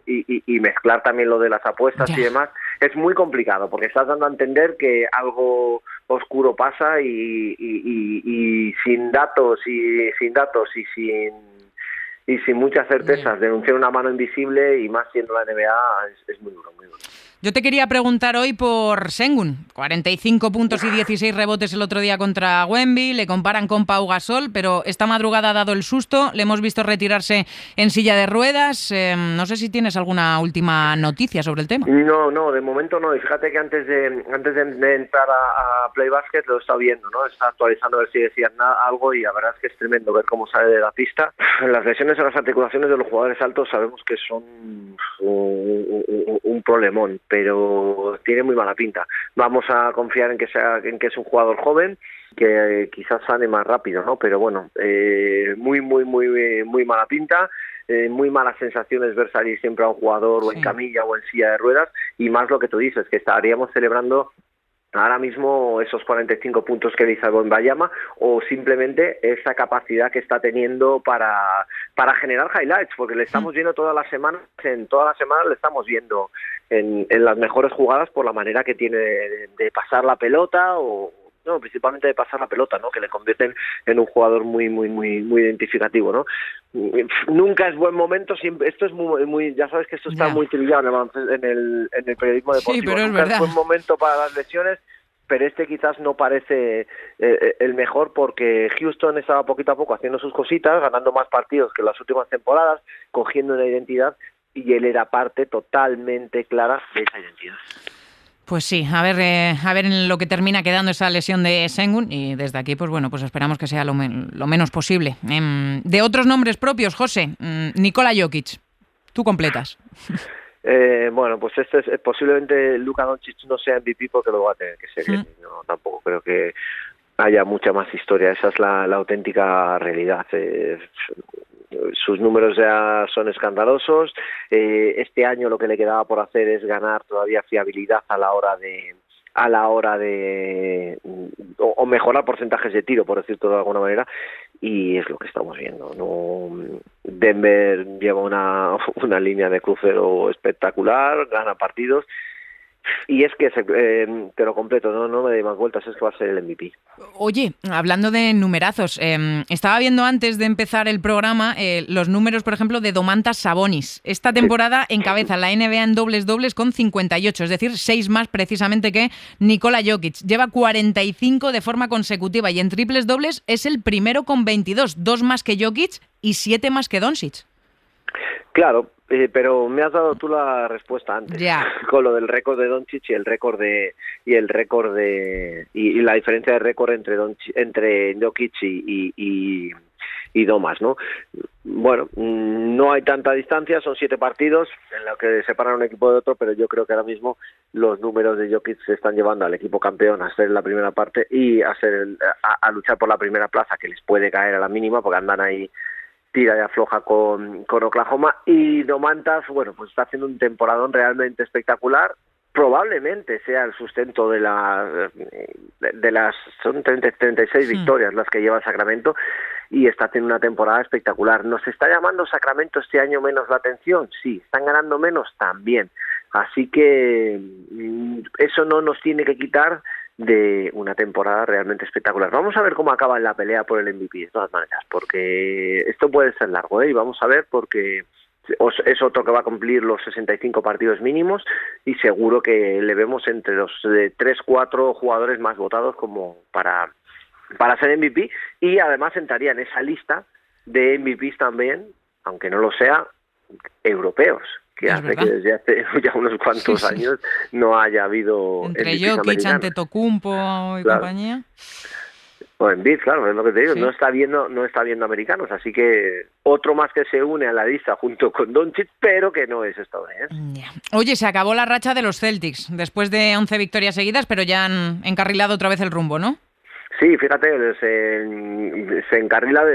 y mezclar también lo de las apuestas y demás, es muy complicado, porque estás dando a entender que algo oscuro pasa y sin datos y sin muchas certezas, denunciar una mano invisible, y más siendo la NBA, es muy duro, muy duro. Yo te quería preguntar hoy por Sengun, 45 puntos y 16 rebotes el otro día contra Wemby, le comparan con Pau Gasol, pero esta madrugada ha dado el susto, le hemos visto retirarse en silla de ruedas, no sé si tienes alguna última noticia sobre el tema. No, de momento no, y fíjate que antes de entrar a Play Basket lo he estado viendo, ¿no? Está actualizando a ver si decían algo, y la verdad es que es tremendo ver cómo sale de la pista. Las lesiones en las articulaciones de los jugadores altos sabemos que son un problemón, pero tiene muy mala pinta. Vamos a confiar en que es un jugador joven, que quizás sane más rápido, ¿no? Pero bueno, muy mala pinta. Muy malas sensaciones ver salir siempre a un jugador o en camilla o en silla de ruedas, y más lo que tú dices, que estaríamos celebrando ahora mismo esos 45 puntos que dice Wembanyama, o simplemente esa capacidad que está teniendo para generar highlights, porque le estamos viendo toda la semana le estamos viendo en las mejores jugadas por la manera que tiene de pasar la pelota, principalmente de pasar la pelota, ¿no? Que le convierten en un jugador muy identificativo, ¿no? Nunca es buen momento, siempre, esto es muy ya sabes que esto está muy trillado en el periodismo deportivo. Sí, pero nunca es verdad. buen momento para las lesiones, pero este quizás no parece el mejor, porque Houston estaba poquito a poco haciendo sus cositas, ganando más partidos que en las últimas temporadas, cogiendo una identidad, y él era parte totalmente clara de esa identidad. Pues sí, a ver en lo que termina quedando esa lesión de Sengun, y desde aquí pues bueno, pues esperamos que sea lo menos posible. De otros nombres propios, José, Nikola Jokic, tú completas. Bueno, pues posiblemente Luka Doncic no sea MVP, porque lo va a tener que ser. No, tampoco creo que haya mucha más historia, esa es la auténtica realidad. sus números ya son escandalosos. Este año lo que le quedaba por hacer es ganar todavía fiabilidad a la hora de o mejorar porcentajes de tiro, por decirlo de alguna manera, y es lo que estamos viendo. Denver lleva una línea de crucero espectacular, gana partidos, y es que te lo completo, no me doy más vueltas, es que va a ser el MVP. Oye, hablando de numerazos, estaba viendo antes de empezar el programa los números, por ejemplo, de Domantas Sabonis. Esta temporada encabeza la NBA en dobles con 58, es decir, 6 más precisamente que Nikola Jokic. Lleva 45 de forma consecutiva y en triples dobles es el primero con 22, 2 más que Jokic y 7 más que Doncic. Claro, pero me has dado tú la respuesta antes, con lo del récord de Doncic y la diferencia de récord entre Jokic y Domas, ¿no? Bueno, no hay tanta distancia, son 7 partidos en los que separan un equipo de otro, pero yo creo que ahora mismo los números de Jokic se están llevando al equipo campeón a ser la primera parte y a luchar por la primera plaza, que les puede caer a la mínima porque andan ahí tira y afloja con Oklahoma, y Domantas, bueno, pues está haciendo un temporadón realmente espectacular. Probablemente sea el sustento de las son 36 victorias las que lleva Sacramento, y está haciendo una temporada espectacular. ¿Nos está llamando Sacramento este año menos la atención? Sí. ¿Están ganando menos? También. Así que eso no nos tiene que quitar de una temporada realmente espectacular. Vamos a ver cómo acaba la pelea por el MVP, de todas maneras, porque esto puede ser largo, y vamos a ver, porque es otro que va a cumplir los 65 partidos mínimos, y seguro que le vemos entre los 3-4 jugadores más votados como para ser MVP, y además entraría en esa lista de MVPs también, aunque no lo sea, europeos, que hace que desde hace ya unos cuantos años no haya habido entre Jokic, Antetokounmpo y compañía. O Embiid, claro, es lo que te digo, no está viendo americanos, así que otro más que se une a la lista junto con Doncic, pero que no es estadounidense. Oye, se acabó la racha de los Celtics después de 11 victorias seguidas, pero ya han encarrilado otra vez el rumbo, ¿no? Sí, fíjate, se encarrila,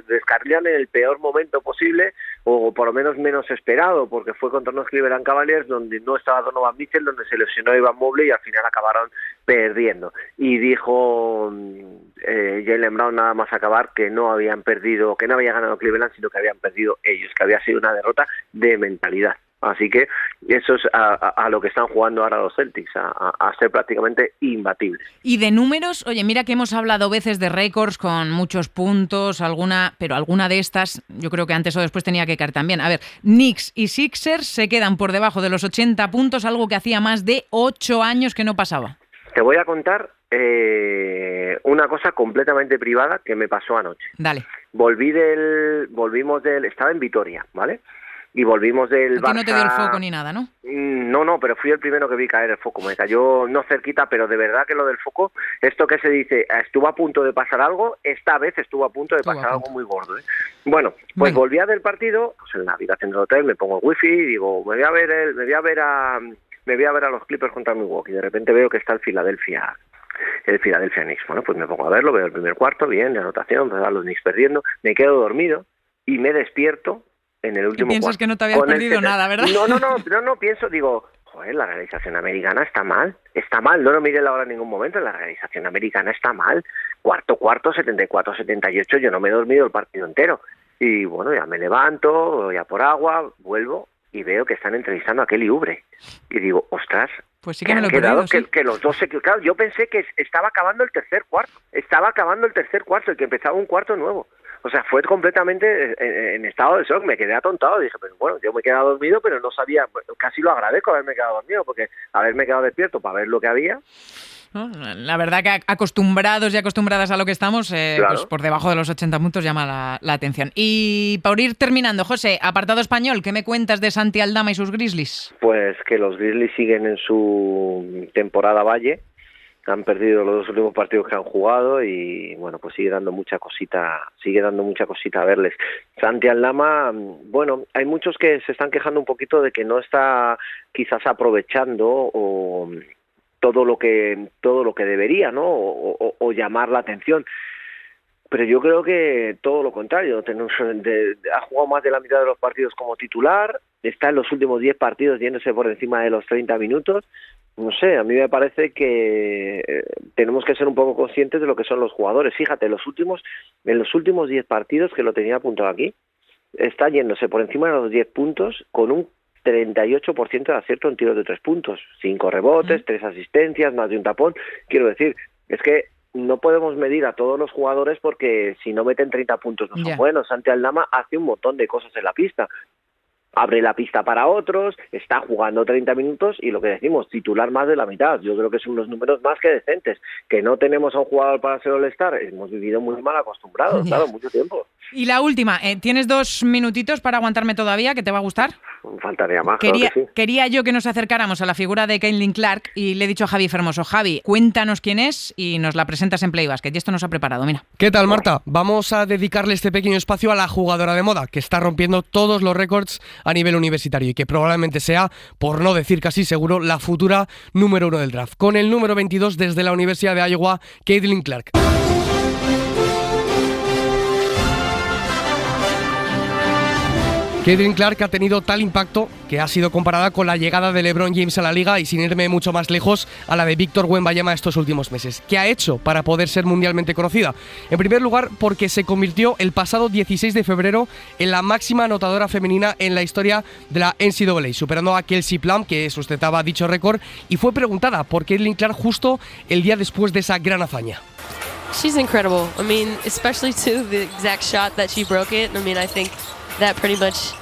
descarrilan en el peor momento posible, o por lo menos menos esperado, porque fue contra unos Cleveland Cavaliers donde no estaba Donovan Mitchell, donde se lesionó Evan Mobley y al final acabaron perdiendo. Y dijo Jaylen Brown nada más acabar que no habían perdido, que no había ganado Cleveland, sino que habían perdido ellos, que había sido una derrota de mentalidad. Así que eso es a lo que están jugando ahora los Celtics, a ser prácticamente imbatibles. Y de números, oye, mira que hemos hablado veces de récords con muchos puntos, pero alguna de estas yo creo que antes o después tenía que caer también. A ver, Knicks y Sixers se quedan por debajo de los 80 puntos, algo que hacía más de 8 años que no pasaba. Te voy a contar una cosa completamente privada que me pasó anoche. Dale. Volvimos del... Estaba en Vitoria, ¿vale? Y volvimos del Barça... no te dio el foco ni nada, ¿no? No, pero fui el primero que vi caer el foco. Me cayó no cerquita, pero de verdad que lo del foco, esto que se dice, estuvo a punto de pasar algo, esta vez estuvo a punto de pasar algo muy gordo, ¿eh? Bueno, pues volvía del partido, pues en la habitación del hotel, me pongo el wifi y digo, me voy a ver a los Clippers contra Milwaukee. Y de repente veo que está el Philadelphia Knicks. Bueno, pues me pongo a verlo, veo el primer cuarto, bien, la anotación, los Knicks perdiendo, me quedo dormido y me despierto en el último piensas cuarto. Que no te habías perdido nada, ¿verdad? No, pienso, digo, joder, la realización americana está mal, no lo miré la hora en ningún momento, la realización americana está mal, cuarto, 74-78, yo no me he dormido el partido entero, y bueno, ya me levanto, voy a por agua, vuelvo, y veo que están entrevistando a Kelly Oubre, y digo, ostras, pues sí que me lo he perdido, sí. Que los dos claro, yo pensé que estaba acabando el tercer cuarto, el que empezaba un cuarto nuevo. O sea, fue completamente en estado de shock, me quedé atontado, dije, pero bueno, yo me he quedado dormido, pero no sabía, casi lo agradezco haberme quedado dormido, porque haberme quedado despierto para ver lo que había. ¿No? La verdad que acostumbrados y acostumbradas a lo que estamos, claro, pues por debajo de los 80 puntos llama la atención. Y para ir terminando, José, apartado español, ¿qué me cuentas de Santi Aldama y sus Grizzlies? Pues que los Grizzlies siguen en su temporada valle, han perdido los 2 últimos partidos que han jugado y bueno, pues sigue dando mucha cosita a verles. Santi Aldama, bueno, hay muchos que se están quejando un poquito de que no está quizás aprovechando o todo lo que debería, ¿no? O llamar la atención. Pero yo creo que todo lo contrario. Ha jugado más de la mitad de los partidos como titular, está en los últimos 10 partidos yéndose por encima de los 30 minutos. No sé, a mí me parece que tenemos que ser un poco conscientes de lo que son los jugadores. Fíjate, en los últimos 10 partidos, que lo tenía apuntado aquí, está yéndose por encima de los 10 puntos con un 38% de acierto en tiros de 3 puntos. 5 rebotes, 3 asistencias, más de un tapón. Quiero decir, es que no podemos medir a todos los jugadores porque si no meten 30 puntos no son buenos. Santi Aldama hace un montón de cosas en la pista. Abre la pista para otros, está jugando 30 minutos y lo que decimos, titular más de la mitad. Yo creo que son unos números más que decentes. Que no tenemos a un jugador para ser All-Star, hemos vivido muy mal acostumbrados, claro, mucho tiempo. Y la última, ¿tienes 2 minutitos para aguantarme todavía, que te va a gustar? Faltaría más, Quería yo que nos acercáramos a la figura de Caitlin Clark y le he dicho a Javi Fermoso, Javi, cuéntanos quién es y nos la presentas en Play Basket. Y esto nos ha preparado, mira. ¿Qué tal, Marta? Vamos a dedicarle este pequeño espacio a la jugadora de moda, que está rompiendo todos los récords a nivel universitario y que probablemente sea, por no decir casi seguro, la futura número 1 del draft. Con el número 22 desde la Universidad de Iowa, Caitlin Clark. Caitlin Clark ha tenido tal impacto que ha sido comparada con la llegada de LeBron James a la liga y, sin irme mucho más lejos, a la de Víctor Wembanyama estos últimos meses. ¿Qué ha hecho para poder ser mundialmente conocida? En primer lugar, porque se convirtió el pasado 16 de febrero en la máxima anotadora femenina en la historia de la NCAA, superando a Kelsey Plum, que sustentaba dicho récord, y fue preguntada por Caitlin Clark justo el día después de esa gran hazaña. She's incredible. I mean, especially to the exact shot that she broke it. I mean, I think that pretty much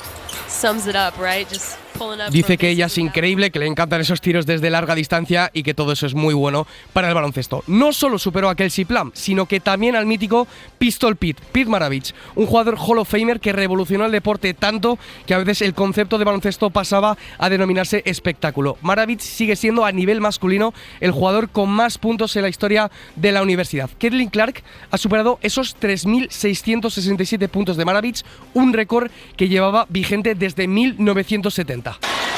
sums it up, right? Just pulling up. Dice que ella es increíble, que le encantan esos tiros desde larga distancia y que todo eso es muy bueno para el baloncesto. No solo superó a Kelsey Plum, sino que también al mítico Pistol Pete Maravich, un jugador Hall of Famer que revolucionó el deporte tanto que a veces el concepto de baloncesto pasaba a denominarse espectáculo. Maravich sigue siendo a nivel masculino el jugador con más puntos en la historia de la universidad. Caitlin Clark ha superado esos 3.667 puntos de Maravich, un récord que llevaba vigente desde 1970.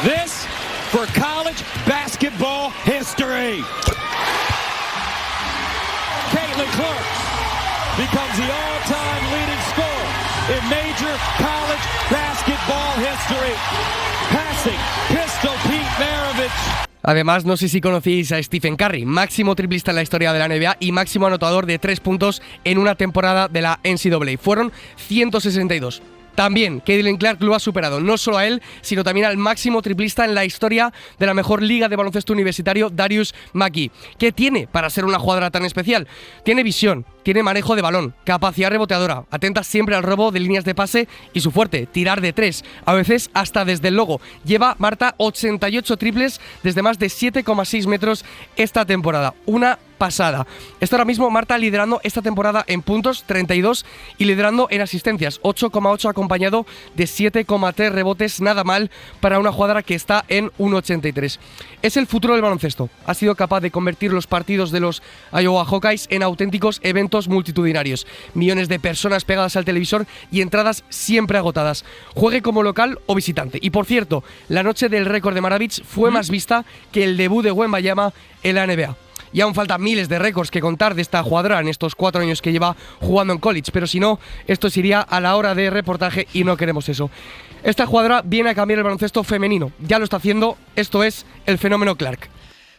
This for college basketball history. Caitlin Clark becomes the all-time leading scorer in major college basketball history. Passing Pistol Pete Maravich. Además, no sé si conocéis a Stephen Curry, máximo triplista en la historia de la NBA y máximo anotador de 3 puntos en una temporada de la NCAA. Fueron 162. También Caitlin Clark lo ha superado, no solo a él, sino también al máximo triplista en la historia de la mejor liga de baloncesto universitario, Darius McGee. ¿Qué tiene para ser una jugadora tan especial? Tiene visión, tiene manejo de balón, capacidad reboteadora, atenta siempre al robo de líneas de pase y su fuerte, tirar de 3, a veces hasta desde el logo. Lleva, Marta, 88 triples desde más de 7,6 metros esta temporada. Una pasada. Está ahora mismo Marta liderando esta temporada en puntos, 32, y liderando en asistencias, 8,8, acompañado de 7,3 rebotes, nada mal para una jugadora que está en 1,83. Es el futuro del baloncesto. Ha sido capaz de convertir los partidos de los Iowa Hawkeyes en auténticos eventos multitudinarios. Millones de personas pegadas al televisor y entradas siempre agotadas. Juegue como local o visitante. Y por cierto, la noche del récord de Maravich fue más vista que el debut de Wembanyama en la NBA. Y aún faltan miles de récords que contar de esta jugadora en estos 4 años que lleva jugando en college, pero si no, esto se iría a la hora de reportaje y no queremos eso. Esta jugadora viene a cambiar el baloncesto femenino, ya lo está haciendo, esto es el fenómeno Clark.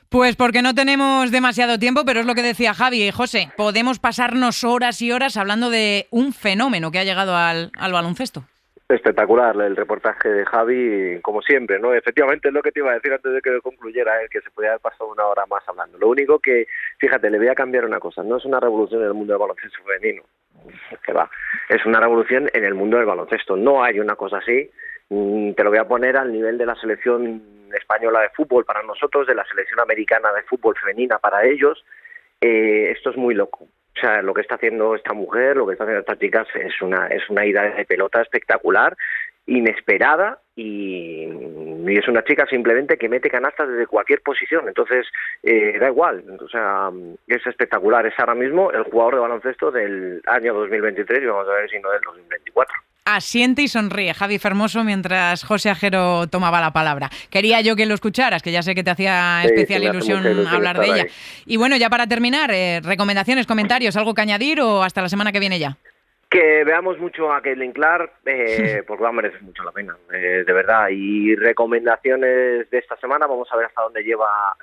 Pues porque no tenemos demasiado tiempo, pero es lo que decía Javi y José, podemos pasarnos horas y horas hablando de un fenómeno que ha llegado al baloncesto. Espectacular el reportaje de Javi, como siempre, ¿no? Efectivamente es lo que te iba a decir antes de que concluyera, que se podía haber pasado una hora más hablando. Lo único que, fíjate, le voy a cambiar una cosa, no es una revolución en el mundo del baloncesto femenino, que va, es una revolución en el mundo del baloncesto. No hay una cosa así, te lo voy a poner al nivel de la selección española de fútbol para nosotros, de la selección americana de fútbol femenina para ellos. Esto es muy loco. O sea, lo que está haciendo esta mujer, lo que está haciendo esta chica es una ida de pelota espectacular, inesperada y es una chica simplemente que mete canastas desde cualquier posición. Entonces, da igual. O sea, es espectacular. Es ahora mismo el jugador de baloncesto del año 2023 y vamos a ver si no del 2024. Asiente y sonríe Javi Fermoso mientras José Ajero tomaba la palabra. Quería yo que lo escucharas, que ya sé que te hacía especial ilusión hablar de ella. Y bueno, ya para terminar, recomendaciones, comentarios, ¿algo que añadir o hasta la semana que viene ya? Que veamos mucho a Caitlin Clark, porque va a merecer mucho la pena, de verdad. Y recomendaciones de esta semana, vamos a ver hasta dónde lleva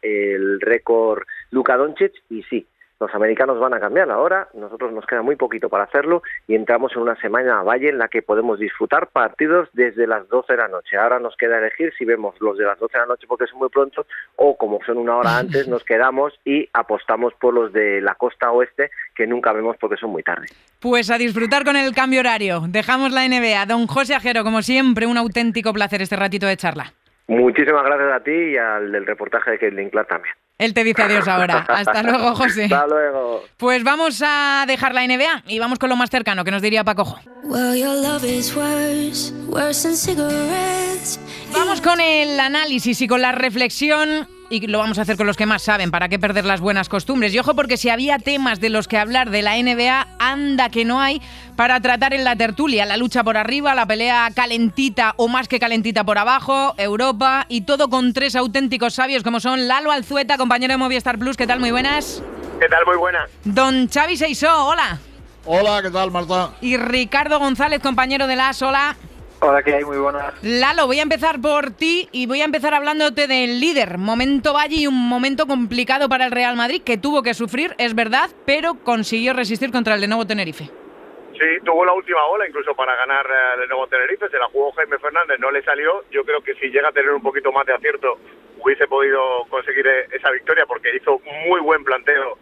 el récord Luka Doncic. Y sí, los americanos van a cambiar ahora, nosotros nos queda muy poquito para hacerlo y entramos en una semana valle en la que podemos disfrutar partidos desde las 12 de la noche. Ahora nos queda elegir si vemos los de las 12 de la noche porque son muy pronto o como son una hora antes nos quedamos y apostamos por los de la costa oeste que nunca vemos porque son muy tarde. Pues a disfrutar con el cambio horario. Dejamos la NBA. Don José Ajero, como siempre, un auténtico placer este ratito de charla. Muchísimas gracias a ti y al del reportaje de Caitlin Clark también. Él te dice adiós ahora. Hasta luego, José. Hasta luego. Pues vamos a dejar la NBA y vamos con lo más cercano, que nos diría Paco. Vamos con el análisis y con la reflexión, y lo vamos a hacer con los que más saben, para qué perder las buenas costumbres. Y ojo, porque si había temas de los que hablar de la NBA, anda que no hay para tratar en la tertulia. La lucha por arriba, la pelea calentita o más que calentita por abajo, Europa, y todo con tres auténticos sabios como son Lalo Alzueta, compañero de Movistar Plus. ¿Qué tal? Muy buenas. ¿Qué tal? Muy buenas. Don Xavi Seisó, hola. Hola, ¿qué tal, Marta? Y Ricardo González, compañero de la AS, hola. Hola, ¿qué hay? Muy buenas. Lalo, voy a empezar por ti y voy a empezar hablándote del líder. Momento valle y un momento complicado para el Real Madrid, que tuvo que sufrir, es verdad, pero consiguió resistir contra el Lenovo Tenerife. Sí, tuvo la última ola incluso para ganar el Lenovo Tenerife, se la jugó Jaime Fernández, no le salió. Yo creo que si llega a tener un poquito más de acierto hubiese podido conseguir esa victoria porque hizo muy buen planteo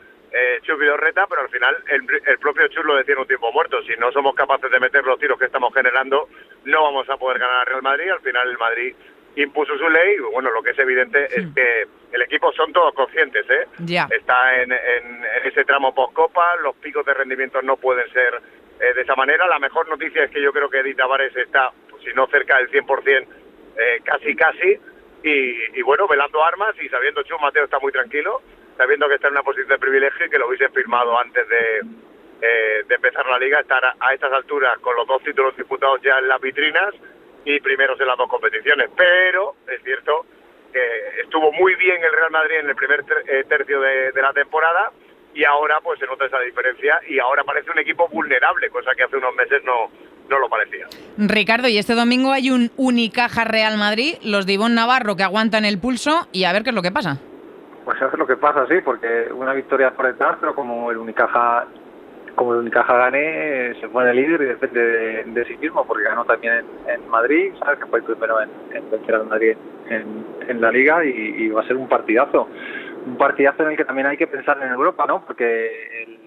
Chus Vidorreta, pero al final el propio Chus lo decía en un tiempo muerto. Si no somos capaces de meter los tiros que estamos generando, no vamos a poder ganar al Real Madrid. Al final el Madrid impuso su ley y bueno, lo que es evidente es que el equipo son todos conscientes, Ya. Está en ese tramo post-copa, los picos de rendimiento no pueden ser de esa manera. La mejor noticia es que yo creo que Edith Tavares está, si no cerca del 100%, casi, y bueno, velando armas y sabiendo Chus Mateo está muy tranquilo, sabiendo que está en una posición de privilegio y que lo hubiese firmado antes de empezar la liga, estar a estas alturas con los 2 títulos disputados ya en las vitrinas y primeros en las 2 competiciones. Pero es cierto que estuvo muy bien el Real Madrid en el primer tercio de la temporada y ahora pues se nota esa diferencia y ahora parece un equipo vulnerable, cosa que hace unos meses no lo parecía. Ricardo, y este domingo hay un Unicaja Real Madrid, los de Ivonne Navarro que aguantan el pulso y a ver qué es lo que pasa. Pues es lo que pasa, sí, porque una victoria por detrás, pero como el Unicaja gane, se pone líder y depende de sí mismo, porque ganó también en Madrid, ¿sabes? Que fue el primero en vencer al Madrid en la Liga y va a ser un partidazo en el que también hay que pensar en Europa, ¿no? Porque el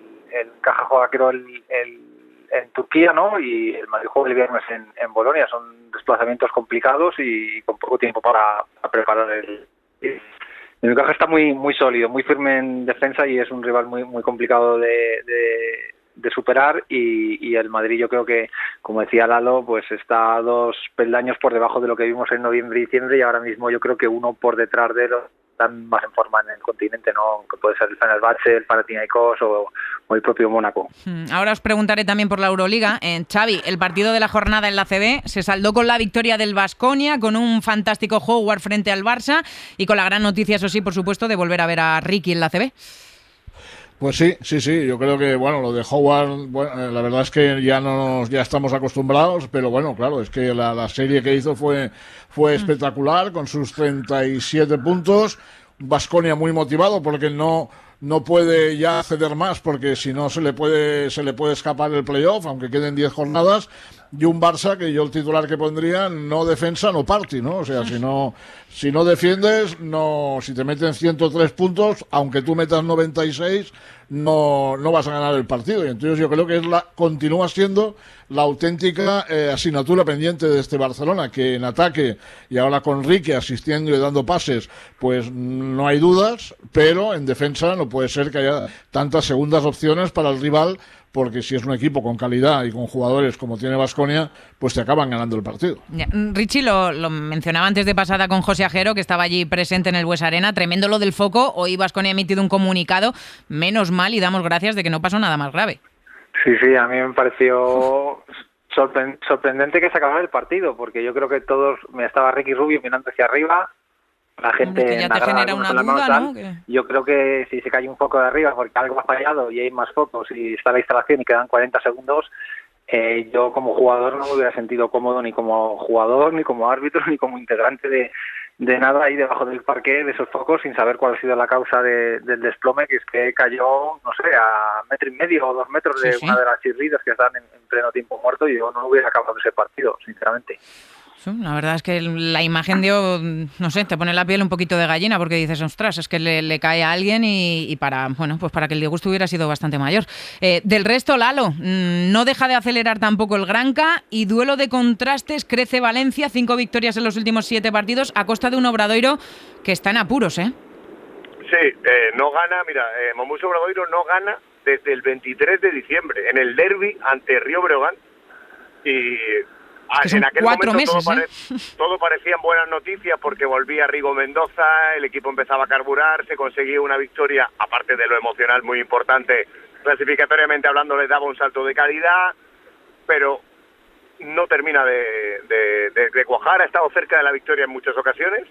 Unicaja juega, creo, en Turquía, ¿no? Y el Madrid juega el viernes en Bolonia. Son desplazamientos complicados y con poco tiempo para preparar el Unicaja está muy sólido, muy firme en defensa y es un rival muy complicado de superar y el Madrid, yo creo que, como decía Lalo, pues está 2 peldaños por debajo de lo que vimos en noviembre y diciembre y ahora mismo yo creo que uno por detrás de los están más en forma en el continente, ¿no? Que puede ser el Fenerbahce, el Panathinaikos o el propio Mónaco. Ahora os preguntaré también por la Euroliga. Xavi, el partido de la jornada en la CB se saldó con la victoria del Baskonia, con un fantástico Howard frente al Barça y con la gran noticia, eso sí, por supuesto, de volver a ver a Ricky en la CB. Pues sí, yo creo que bueno, lo de Howard, bueno, la verdad es que ya estamos acostumbrados, pero bueno, claro, es que la serie que hizo fue espectacular, con sus 37 puntos, Baskonia muy motivado porque no puede ya ceder más, porque si no se le puede escapar el playoff, aunque queden 10 jornadas, y un Barça que yo el titular que pondría, no defensa, no party, ¿no? O sea, si no defiendes, si te meten 103 puntos, aunque tú metas 96, no vas a ganar el partido. Y entonces yo creo que continúa siendo la auténtica asignatura pendiente de este Barcelona, que en ataque, y ahora con Ricky asistiendo y dando pases, pues no hay dudas, pero en defensa no puede ser que haya tantas segundas opciones para el rival, porque si es un equipo con calidad y con jugadores como tiene Baskonia, pues te acaban ganando el partido. Richie lo mencionaba antes de pasada con José Ajero, que estaba allí presente en el Bues Arena. Tremendo lo del foco. Hoy Baskonia ha emitido un comunicado. Menos mal y damos gracias de que no pasó nada más grave. Sí, a mí me pareció sorprendente que se acabara el partido, porque yo creo que todos, me estaba Ricky Rubio mirando hacia arriba, la gente que ya te genera una duda, ¿no? Yo creo que si se cae un foco de arriba porque algo ha fallado y hay más focos y está la instalación y quedan 40 segundos, yo como jugador no me hubiera sentido cómodo ni como jugador, ni como árbitro, ni como integrante de nada ahí debajo del parqué de esos focos sin saber cuál ha sido la causa del desplome, que es que cayó, no sé, a 1,5 metros o 2 metros de una de las chirridas que están en pleno tiempo muerto, y yo no hubiera acabado ese partido, sinceramente. La verdad es que la imagen dio, no sé, te pone la piel un poquito de gallina porque dices, ostras, es que le cae a alguien y para que el disgusto hubiera sido bastante mayor. Del resto, Lalo, no deja de acelerar tampoco el Granca y duelo de contrastes, crece Valencia, 5 victorias en los últimos 7 partidos a costa de un Obradoiro que está en apuros, ¿eh? Sí, no gana, mira, Mombús Obradoiro no gana desde el 23 de diciembre en el derbi ante Río Breogán y... En aquel momento meses, todo parecían buenas noticias porque volvía Rigo Mendoza, el equipo empezaba a carburar, se conseguía una victoria, aparte de lo emocional muy importante, clasificatoriamente hablando les daba un salto de calidad, pero no termina de cuajar, ha estado cerca de la victoria en muchas ocasiones,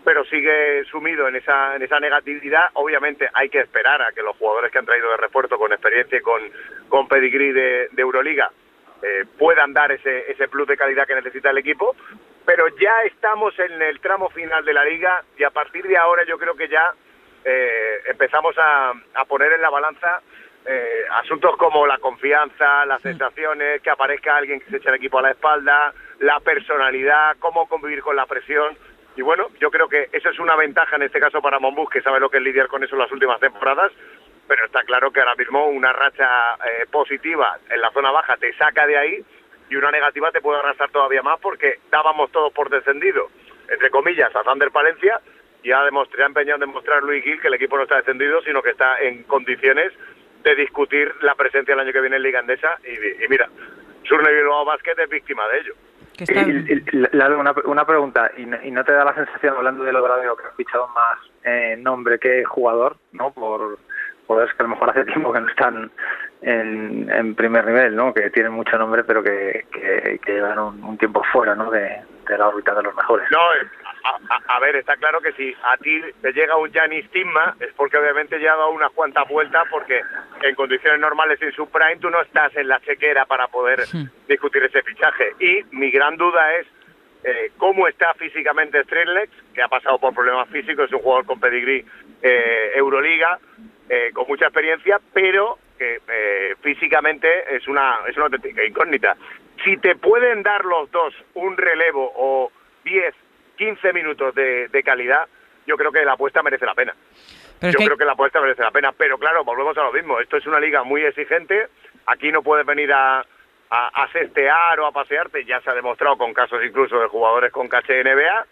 pero sigue sumido en esa negatividad. Obviamente hay que esperar a que los jugadores que han traído de refuerzo con experiencia y con pedigrí de Euroliga puedan dar ese plus de calidad que necesita el equipo, pero ya estamos en el tramo final de la liga y a partir de ahora yo creo que ya empezamos a poner en la balanza asuntos como la confianza, las sensaciones, que aparezca alguien que se eche el equipo a la espalda, la personalidad, cómo convivir con la presión. Y bueno, yo creo que eso es una ventaja en este caso para Mombús, que sabe lo que es lidiar con eso en las últimas temporadas, pero está claro que ahora mismo una racha positiva en la zona baja te saca de ahí y una negativa te puede arrastrar todavía más porque dábamos todos por descendido, entre comillas, a Thunder Palencia, y ha empeñado en demostrar Luis Gil que el equipo no está descendido, sino que está en condiciones de discutir la presencia el año que viene en Liga Endesa y mira, Surne Bilbao Basket es víctima de ello. Una pregunta, ¿y no te da la sensación, hablando de Obradoiro, que has fichado más nombre que jugador, ¿no? Por jugadores que a lo mejor hace tiempo que no están en primer nivel, ¿no? Que tienen mucho nombre, pero que llevan un tiempo fuera, ¿no? de la órbita de los mejores. No, a ver, está claro que si a ti te llega un Giannis Timma es porque obviamente ya ha dado unas cuantas vueltas, porque en condiciones normales en su prime tú no estás en la chequera para poder discutir ese fichaje. Y mi gran duda es cómo está físicamente Strelec, que ha pasado por problemas físicos, es un jugador con pedigrí Euroliga, con mucha experiencia, pero que físicamente es una auténtica incógnita. Si te pueden dar los dos un relevo o 10, 15 minutos de calidad, yo creo que la apuesta merece la pena. Creo que la apuesta merece la pena, pero claro, volvemos a lo mismo. Esto es una liga muy exigente, aquí no puedes venir a sestear o a pasearte, ya se ha demostrado con casos incluso de jugadores con caché NBA,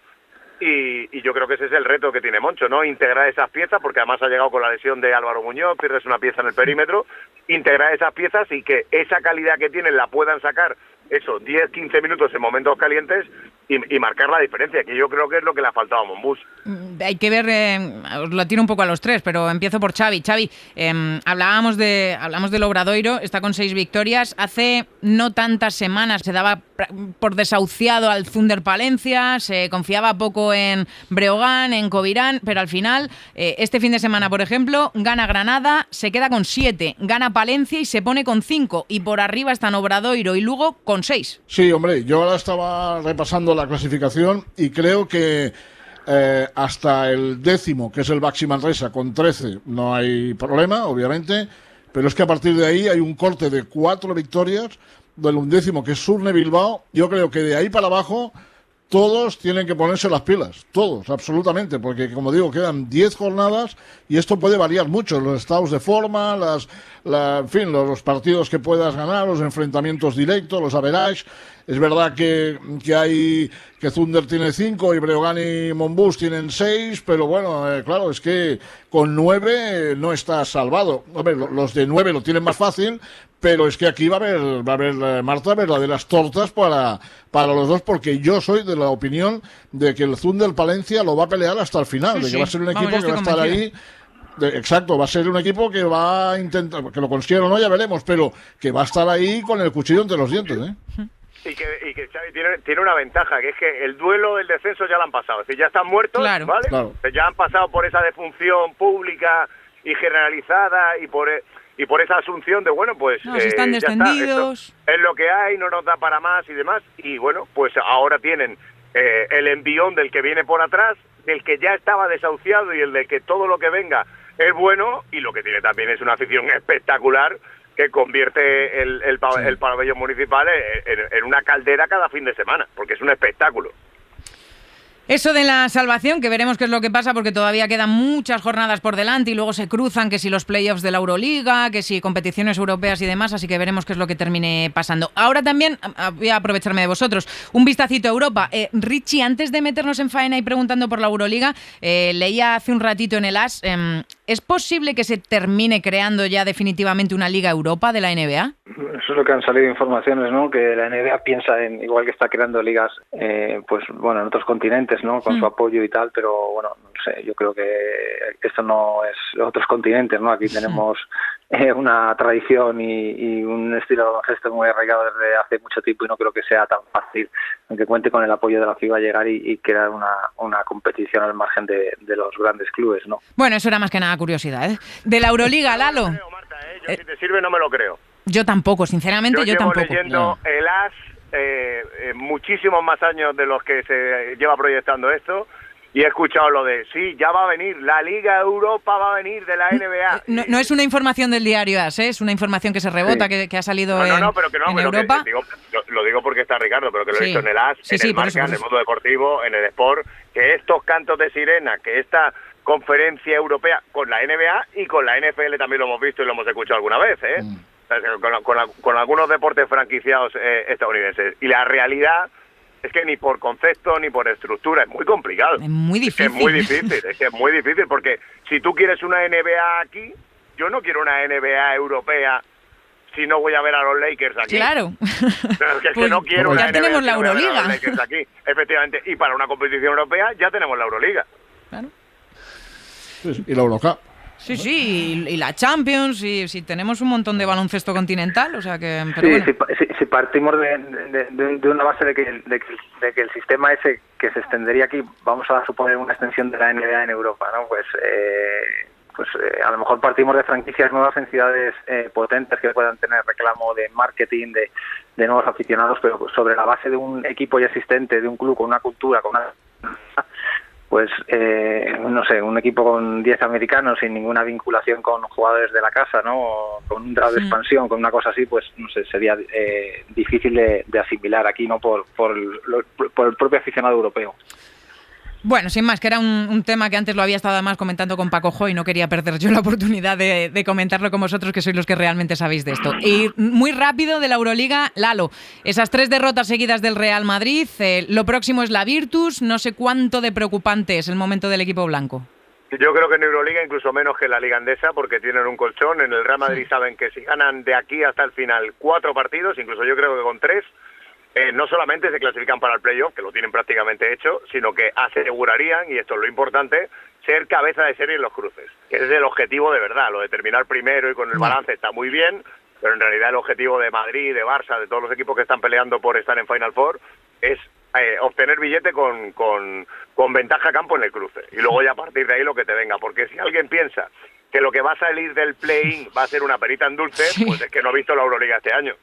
y yo creo que ese es el reto que tiene Moncho, ¿no? Integrar esas piezas, porque además ha llegado con la lesión de Álvaro Muñoz, pierdes una pieza en el perímetro, integrar esas piezas y que esa calidad que tienen la puedan sacar eso, 10, 15 minutos en momentos calientes y marcar la diferencia, que yo creo que es lo que le ha faltado a Mombús. Hay que ver, os lo tiro un poco a los tres, pero empiezo por Xavi. Xavi, hablamos del Obradoiro, está con 6 victorias. Hace no tantas semanas se daba por desahuciado al Thunder Palencia, se confiaba poco en Breogán, en Covirán, pero al final, este fin de semana, por ejemplo, gana Granada, se queda con 7, gana Palencia y se pone con 5, y por arriba están Obradoiro y Lugo con 6. Sí, hombre, yo ahora estaba repasando la clasificación y creo que hasta el 10º, que es el Baxi Manresa, con 13, no hay problema, obviamente, pero es que a partir de ahí hay un corte de 4 victorias del 11º, que es Surne Bilbao. Yo creo que de ahí para abajo todos tienen que ponerse las pilas, todos, absolutamente, porque como digo, quedan 10 jornadas y esto puede variar mucho, los estados de forma, en fin, los partidos que puedas ganar, los enfrentamientos directos, los average. Es verdad que Thunder tiene 5 y Breogán y Mombús tienen 6, pero bueno, claro, es que con 9 no está salvado. Hombre, los de 9 lo tienen más fácil, pero es que aquí va a haber Marta, verdaderas tortas para los dos, porque yo soy de la opinión de que el Thunder Palencia lo va a pelear hasta el final, de que va a ser un equipo que va a estar ahí Exacto, va a ser un equipo que va a intentar, que lo consiga o no, ya veremos, pero que va a estar ahí con el cuchillo entre los dientes, ¿eh? Y que Xavi tiene una ventaja, que es que el duelo del descenso ya lo han pasado. Es decir, ya están muertos, claro, ¿vale? Claro. Ya han pasado por esa defunción pública y generalizada y por esa asunción de, bueno, pues... No, si están descendidos... Esto es lo que hay, no nos da para más y demás. Y bueno, pues ahora tienen el envión del que viene por atrás, del que ya estaba desahuciado y el de que todo lo que venga es bueno, y lo que tiene también es una afición espectacular que convierte el pabellón municipal en una caldera cada fin de semana, porque es un espectáculo. Eso de la salvación, que veremos qué es lo que pasa, porque todavía quedan muchas jornadas por delante y luego se cruzan que si los playoffs de la Euroliga, que si competiciones europeas y demás, así que veremos qué es lo que termine pasando. Ahora también, voy a aprovecharme de vosotros, un vistacito a Europa. Richie, antes de meternos en faena y preguntando por la Euroliga, leía hace un ratito en el AS, ¿es posible que se termine creando ya definitivamente una Liga Europa de la NBA? Eso es lo que han salido informaciones, ¿no? Que la NBA piensa en, igual que está creando ligas, pues bueno, en otros continentes, ¿no? Con su apoyo y tal, pero bueno, no sé, yo creo que esto no es otros continentes, ¿no? Aquí tenemos una tradición y un estilo de baloncesto muy arraigado desde hace mucho tiempo y no creo que sea tan fácil, aunque cuente con el apoyo de la FIBA, llegar y crear una competición al margen de los grandes clubes, ¿no? Bueno, eso era más que nada curiosidad, ¿eh? De la Euroliga, Lalo. No me lo creo, Marta, yo, si te sirve no me lo creo. Yo tampoco, sinceramente, yo tampoco. Llevo leyendo el AS muchísimos más años de los que se lleva proyectando esto y he escuchado lo de, sí, ya va a venir, la Liga Europa va a venir de la NBA. No es una información del diario AS, ¿eh? Es una información que se rebota, sí, que ha salido en Europa. Lo digo porque está Ricardo, pero que lo he visto en el AS, sí, en el Marca, en el Mundo Deportivo, en el Sport, que estos cantos de sirena, que esta conferencia europea con la NBA y con la NFL también lo hemos visto y lo hemos escuchado alguna vez, ¿eh? Con algunos deportes franquiciados estadounidenses. Y la realidad es que ni por concepto ni por estructura es muy complicado. Es muy difícil. Es que es muy difícil porque si tú quieres una NBA aquí, yo no quiero una NBA europea si no voy a ver a los Lakers aquí. Claro. Pero es que no quiero una ya NBA tenemos la Euroliga. Los Lakers aquí. Efectivamente. Y para una competición europea ya tenemos la Euroliga. Claro. Y la Eurocup. Sí, y la Champions, y tenemos un montón de baloncesto continental, o sea que... Pero sí, bueno. si partimos de una base de que el sistema ese que se extendería aquí, vamos a suponer una extensión de la NBA en Europa, ¿no? Pues a lo mejor partimos de franquicias nuevas en ciudades potentes que puedan tener reclamo de marketing, de nuevos aficionados, pero sobre la base de un equipo ya existente, de un club con una cultura, con una... pues no sé, un equipo con 10 americanos sin ninguna vinculación con jugadores de la casa, ¿no? O con un draft de expansión, con una cosa así, pues no sé, sería difícil de asimilar aquí, ¿no? Por el propio aficionado europeo. Bueno, sin más, que era un tema que antes lo había estado además comentando con Paco Jo y no quería perder yo la oportunidad de comentarlo con vosotros, que sois los que realmente sabéis de esto. Y muy rápido de la Euroliga, Lalo, esas 3 derrotas seguidas del Real Madrid, lo próximo es la Virtus, no sé cuánto de preocupante es el momento del equipo blanco. Yo creo que en Euroliga incluso menos que en la Liga Endesa porque tienen un colchón. En el Real Madrid saben que si ganan de aquí hasta el final 4 partidos, incluso yo creo que con 3, no solamente se clasifican para el playoff, que lo tienen prácticamente hecho, sino que asegurarían, y esto es lo importante, ser cabeza de serie en los cruces. Que ese es el objetivo de verdad. Lo de terminar primero y con el balance está muy bien, pero en realidad el objetivo de Madrid, de Barça, de todos los equipos que están peleando por estar en Final Four, es obtener billete con ventaja a campo en el cruce. Y luego ya a partir de ahí lo que te venga. Porque si alguien piensa que lo que va a salir del play-in va a ser una perita en dulce, pues es que no ha visto la Euroliga este año.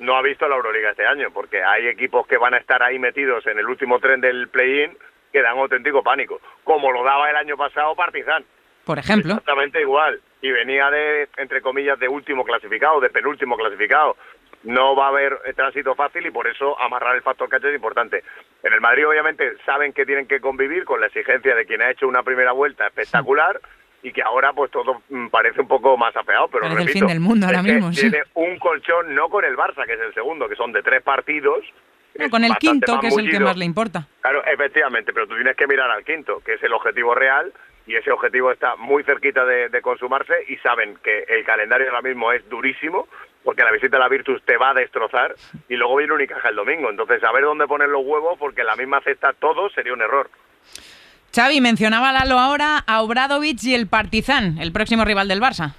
No ha visto la Euroliga este año, porque hay equipos que van a estar ahí metidos en el último tren del play-in que dan auténtico pánico, como lo daba el año pasado Partizan. Por ejemplo. Exactamente igual. Y venía de, entre comillas, de último clasificado, de penúltimo clasificado. No va a haber tránsito fácil y por eso amarrar el factor cancha es importante. En el Madrid, obviamente, saben que tienen que convivir con la exigencia de quien ha hecho una primera vuelta espectacular, y que ahora pues todo parece un poco más apeado, pero parece repito, el fin del mundo ahora mismo, sí. Tiene un colchón, no con el Barça, que es el segundo, que son de 3 partidos. No, con el quinto, que es el que más le importa. Claro, efectivamente, pero tú tienes que mirar al quinto, que es el objetivo real, y ese objetivo está muy cerquita de consumarse, y saben que el calendario ahora mismo es durísimo, porque la visita a la Virtus te va a destrozar, y luego viene Unicaja el domingo. Entonces, saber dónde poner los huevos, porque en la misma cesta todo sería un error. Xavi, mencionaba Lalo ahora a Obradovic y el Partizan, el próximo rival del Barça.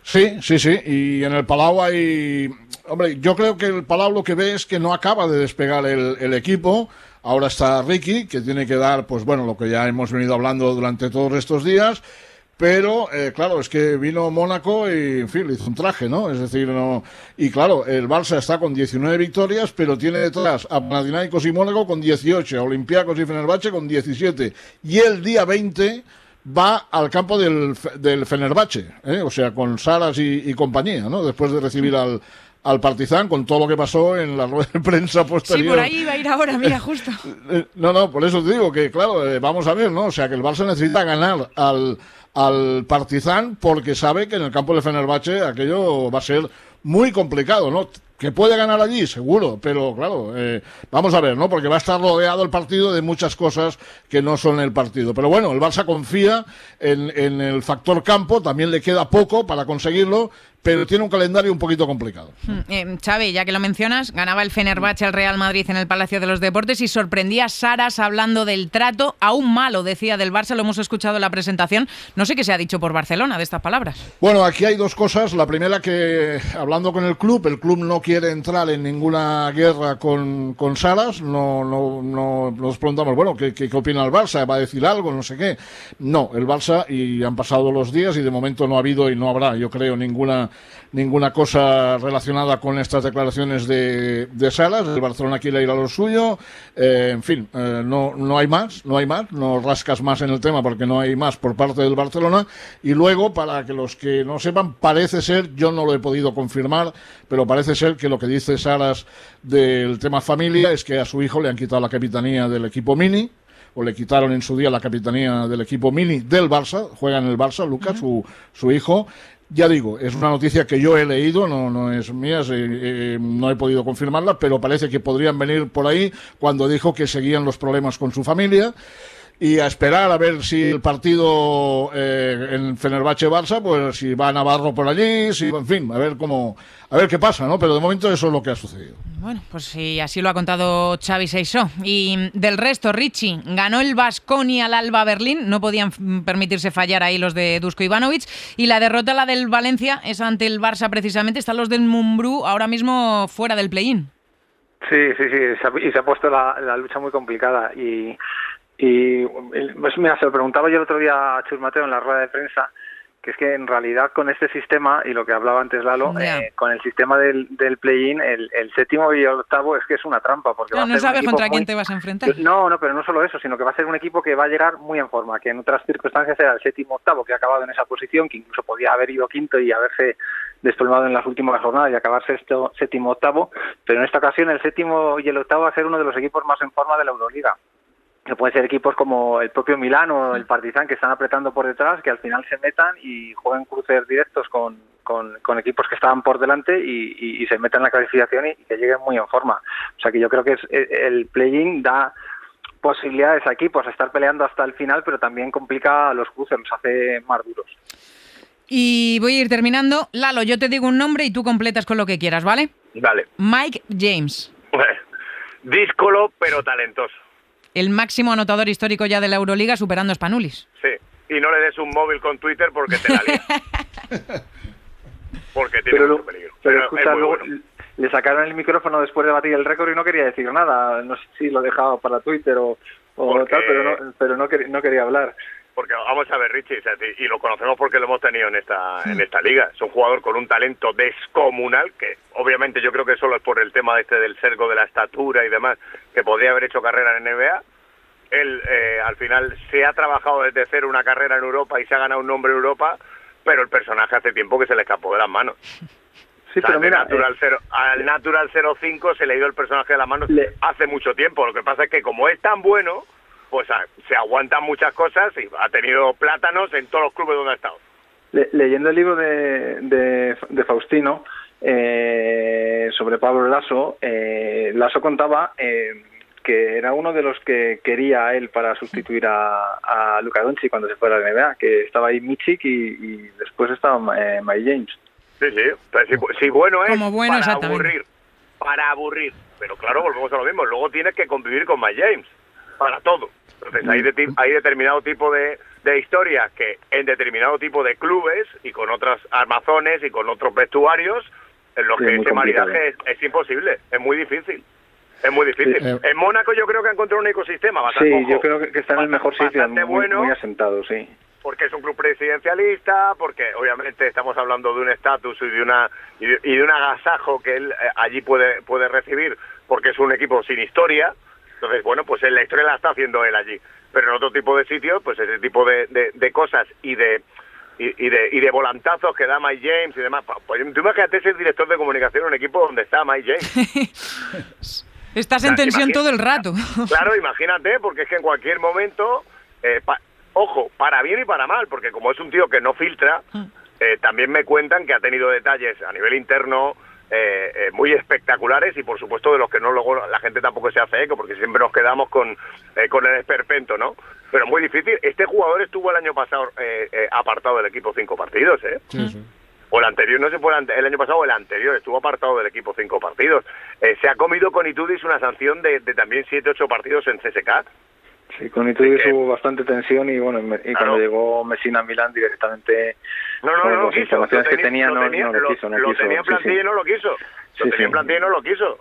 Sí, y en el Palau hay... Hombre, yo creo que el Palau lo que ve es que no acaba de despegar el equipo. Ahora está Ricky, que tiene que dar, pues bueno, lo que ya hemos venido hablando durante todos estos días. Pero, claro, es que vino Mónaco y, en fin, le hizo un traje, ¿no? Es decir, no... Y claro, el Barça está con 19 victorias, pero tiene detrás a Panathinaikos y Mónaco con 18, a Olympiacos y Fenerbahce con 17. Y el día 20 va al campo del Fenerbahce, o sea, con Saras y compañía, ¿no? Después de recibir al Partizan, con todo lo que pasó en la rueda de prensa posterior. Sí, por ahí iba a ir ahora, mira, justo. No, por eso te digo que, claro, vamos a ver, ¿no? O sea, que el Barça necesita ganar al Partizan porque sabe que en el campo del Fenerbahce aquello va a ser muy complicado, ¿no? Que puede ganar allí, seguro, pero claro, vamos a ver, ¿no? Porque va a estar rodeado el partido de muchas cosas que no son el partido. Pero bueno, el Barça confía en el factor campo, también le queda poco para conseguirlo, pero tiene un calendario un poquito complicado. Xavi, ya que lo mencionas, ganaba el Fenerbahce al Real Madrid en el Palacio de los Deportes y sorprendía a Saras hablando del trato aún malo, decía, del Barça, lo hemos escuchado en la presentación. No sé qué se ha dicho por Barcelona de estas palabras. Bueno, aquí hay dos cosas. La primera, que hablando con el club no quiere entrar en ninguna guerra con Saras. No nos preguntamos, bueno, ¿qué opina el Barça? ¿Va a decir algo? No sé qué. No, el Barça, y han pasado los días y de momento no ha habido y no habrá, yo creo, ninguna cosa relacionada con estas declaraciones de Saras. El Barcelona quiere ir a lo suyo, en fin, no hay más, no rascas más en el tema porque no hay más por parte del Barcelona. Y luego, para que los que no sepan, parece ser, yo no lo he podido confirmar, pero parece ser que lo que dice Saras del tema familia es que a su hijo le han quitado la capitanía del equipo mini, o le quitaron en su día la capitanía del equipo mini del Barça, juega en el Barça, Lucas, su hijo. Ya digo, es una noticia que yo he leído, no es mía, no he podido confirmarla, pero parece que podrían venir por ahí cuando dijo que seguían los problemas con su familia. Y a esperar a ver si el partido en Fenerbahce-Barça, pues si va Navarro por allí, en fin, a ver qué pasa, ¿no? Pero de momento eso es lo que ha sucedido. Bueno, pues sí, así lo ha contado Xavi Seisó. Y del resto, Richie, ganó el Baskonia al Alba Berlín, no podían permitirse fallar ahí los de Dusko Ivanovic, y la derrota, la del Valencia, es ante el Barça precisamente. Están los del Mumbrú ahora mismo fuera del play-in. Sí, y se ha puesto la lucha muy complicada. Y pues mira, se lo preguntaba yo el otro día a Chus Mateo en la rueda de prensa, que es que en realidad con este sistema, y lo que hablaba antes Lalo, con el sistema del play-in, el séptimo y el octavo es que es una trampa. Porque no sabes contra quién te vas a enfrentar. No, pero no solo eso, sino que va a ser un equipo que va a llegar muy en forma, que en otras circunstancias era el séptimo octavo, que ha acabado en esa posición, que incluso podía haber ido quinto y haberse desplomado en las últimas jornadas y acabar séptimo octavo, pero en esta ocasión el séptimo y el octavo va a ser uno de los equipos más en forma de la Euroliga. Que pueden ser equipos como el propio Milán o el Partizan, que están apretando por detrás, que al final se metan y jueguen cruces directos con equipos que estaban por delante y se metan en la clasificación y que lleguen muy en forma. O sea que yo creo que el play-in da posibilidades a equipos a estar peleando hasta el final, pero también complica los cruces, los hace más duros. Y voy a ir terminando. Lalo, yo te digo un nombre y tú completas con lo que quieras, ¿vale? Dale. Mike James. Díscolo, pero talentoso. El máximo anotador histórico ya de la Euroliga, superando a Spanulis. Sí, y no le des un móvil con Twitter porque te la lías. Porque tiene mucho peligro. Pero escucha, luego le sacaron el micrófono después de batir el récord y no quería decir nada. No sé si lo dejaba para Twitter o tal, pero no quería hablar. Porque vamos a ver, Richie, y lo conocemos porque lo hemos tenido en esta liga. Es un jugador con un talento descomunal, que obviamente yo creo que solo es por el tema del cerco de la estatura y demás, que podría haber hecho carrera en NBA. Él al final se ha trabajado desde cero una carrera en Europa y se ha ganado un nombre en Europa, pero el personaje hace tiempo que se le escapó de las manos. Sí, pero mira, al Natural 05 se le ha ido el personaje de las manos hace mucho tiempo. Lo que pasa es que como es tan bueno, pues se aguantan muchas cosas y ha tenido plátanos en todos los clubes donde ha estado. Leyendo el libro de Faustino sobre Pablo Lasso, Lasso contaba que era uno de los que quería él para sustituir a Luka Doncic cuando se fuera a la NBA, que estaba ahí Michik y después estaba Mike James. Sí, pero si bueno es como bueno, para aburrir. Pero claro, volvemos a lo mismo, luego tienes que convivir con Mike James. para todo. Entonces hay determinado tipo de historias que en determinado tipo de clubes y con otras armazones y con otros vestuarios en los que ese maridaje es imposible, es muy difícil. Es muy difícil. Sí. En Mónaco yo creo que ha encontrado un ecosistema bastante Sí, yo creo que está en el mejor sitio, muy, bueno, muy asentado, sí. porque es un club presidencialista, porque obviamente estamos hablando de un estatus y de un agasajo que él allí puede recibir, porque es un equipo sin historia. Entonces, bueno, pues la historia la está haciendo él allí. Pero en otro tipo de sitios, pues ese tipo de cosas y de volantazos que da Mike James y demás. Pues tú imagínate ser director de comunicación en un equipo donde está Mike James. Estás en tensión todo el rato. Claro, imagínate, porque es que en cualquier momento, ojo, para bien y para mal, porque como es un tío que no filtra, también me cuentan que ha tenido detalles a nivel interno muy espectaculares y por supuesto de los que no luego la gente tampoco se hace eco, porque siempre nos quedamos con el esperpento, ¿no? Pero muy difícil. Este jugador estuvo el año pasado apartado del equipo 5 partidos, Sí, sí. O el anterior, no sé, fue el año pasado o el anterior, estuvo apartado del equipo 5 partidos. Se ha comido con Itudis una sanción de también 7-8 partidos en CSKA. Sí, con Itudis hubo bastante tensión y bueno, cuando llegó Messina a Milán directamente... No lo quiso. Informaciones que tenía no lo quiso. Lo tenía en plantilla y no lo quiso. Lo tenía en plantilla y no lo quiso.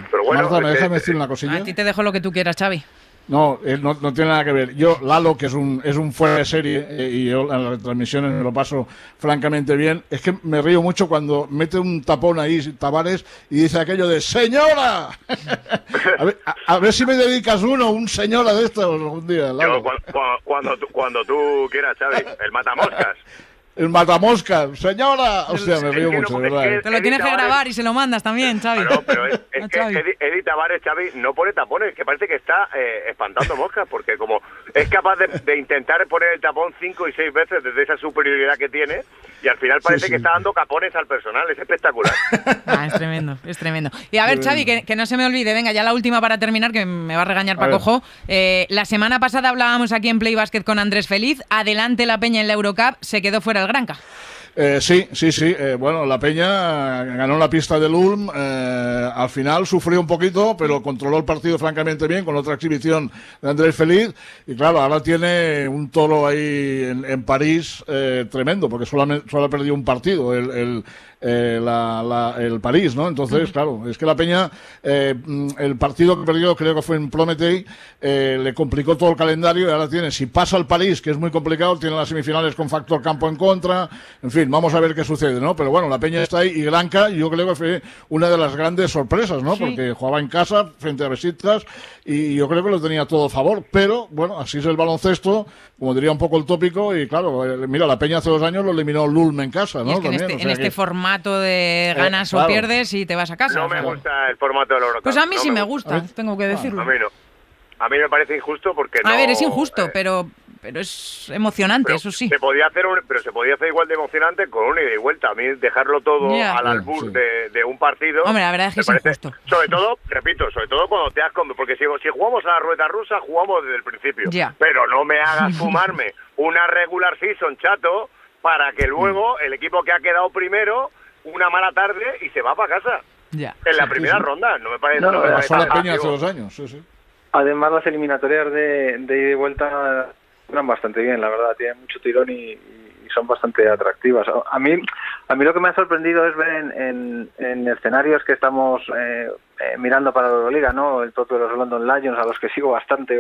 Pero bueno, Marta, déjame decir una cosilla. A ti te dejo lo que tú quieras, Xavi. No, no tiene nada que ver. Yo, Lalo, que es un fuera de serie, y yo en las transmisiones me lo paso francamente bien, es que me río mucho cuando mete un tapón ahí Tavares y dice aquello de ¡Señora! a ver si me dedicas un señora de estos algún día, Lalo. Cuando tú quieras, Xavi, el matamoscas. El matamoscas, señora. O sea, me río mucho, de verdad. Te lo tienes que grabar y se lo mandas también, Xavi. No, pero es que Eddie Tavares, Xavi, no pone tapones, que parece que está espantando moscas, porque como es capaz de intentar poner el tapón 5 y 6 veces desde esa superioridad que tiene, y al final parece que está dando capones al personal, es espectacular. Es tremendo, es tremendo. Y a ver, Xavi, que no se me olvide, venga, ya la última para terminar, que me va a regañar Pacojo. La semana pasada hablábamos aquí en Play Basket con Andrés Feliz, adelante la Peña en la Eurocup, se quedó fuera el Granca. Sí. Bueno, la Peña ganó la pista del Ulm. Al final sufrió un poquito, pero controló el partido francamente bien con otra exhibición de Andrés Feliz. Y claro, ahora tiene un toro ahí en París tremendo, porque solo ha perdido un partido el París, ¿no? Entonces, claro, es que la Peña, el partido que perdió, creo que fue en Prometei, le complicó todo el calendario y ahora tiene, si pasa al París, que es muy complicado, tiene las semifinales con factor campo en contra, en fin, vamos a ver qué sucede, ¿no? Pero bueno, la Peña está ahí y Granca, yo creo que fue una de las grandes sorpresas, ¿no? Sí. Porque jugaba en casa frente a Besiktas y yo creo que lo tenía todo a favor, pero bueno, así es el baloncesto, como diría un poco el tópico, y claro, mira, la Peña hace 2 años lo eliminó Lulm en casa, ¿no? Y es que también, en este formato de ganas o pierdes y te vas a casa. No me gusta el formato del Eurocup. Pues a mí sí me gusta, tengo que decirlo. A mí no. A mí me parece injusto porque no... A ver, es injusto, pero es emocionante, eso sí. Se podía hacer igual de emocionante con un ida y vuelta. A mí dejarlo todo al albur de un partido... Hombre, la verdad es que es injusto. Sobre todo, repito, cuando te has comido... Porque si jugamos a la ruleta rusa, jugamos desde el principio. Pero no me hagas fumarme una regular season, chato, para que luego el equipo que ha quedado primero, una mala tarde y se va para casa. En la primera ronda. No me parece... No, pasó la Peña hace 2 años, sí. Además, las eliminatorias de ida y vuelta eran bastante bien, la verdad, tienen mucho tirón y son bastante atractivas. A mí lo que me ha sorprendido es ver en escenarios que estamos mirando para la Euroliga, ¿no? El propio de los London Lions, a los que sigo bastante,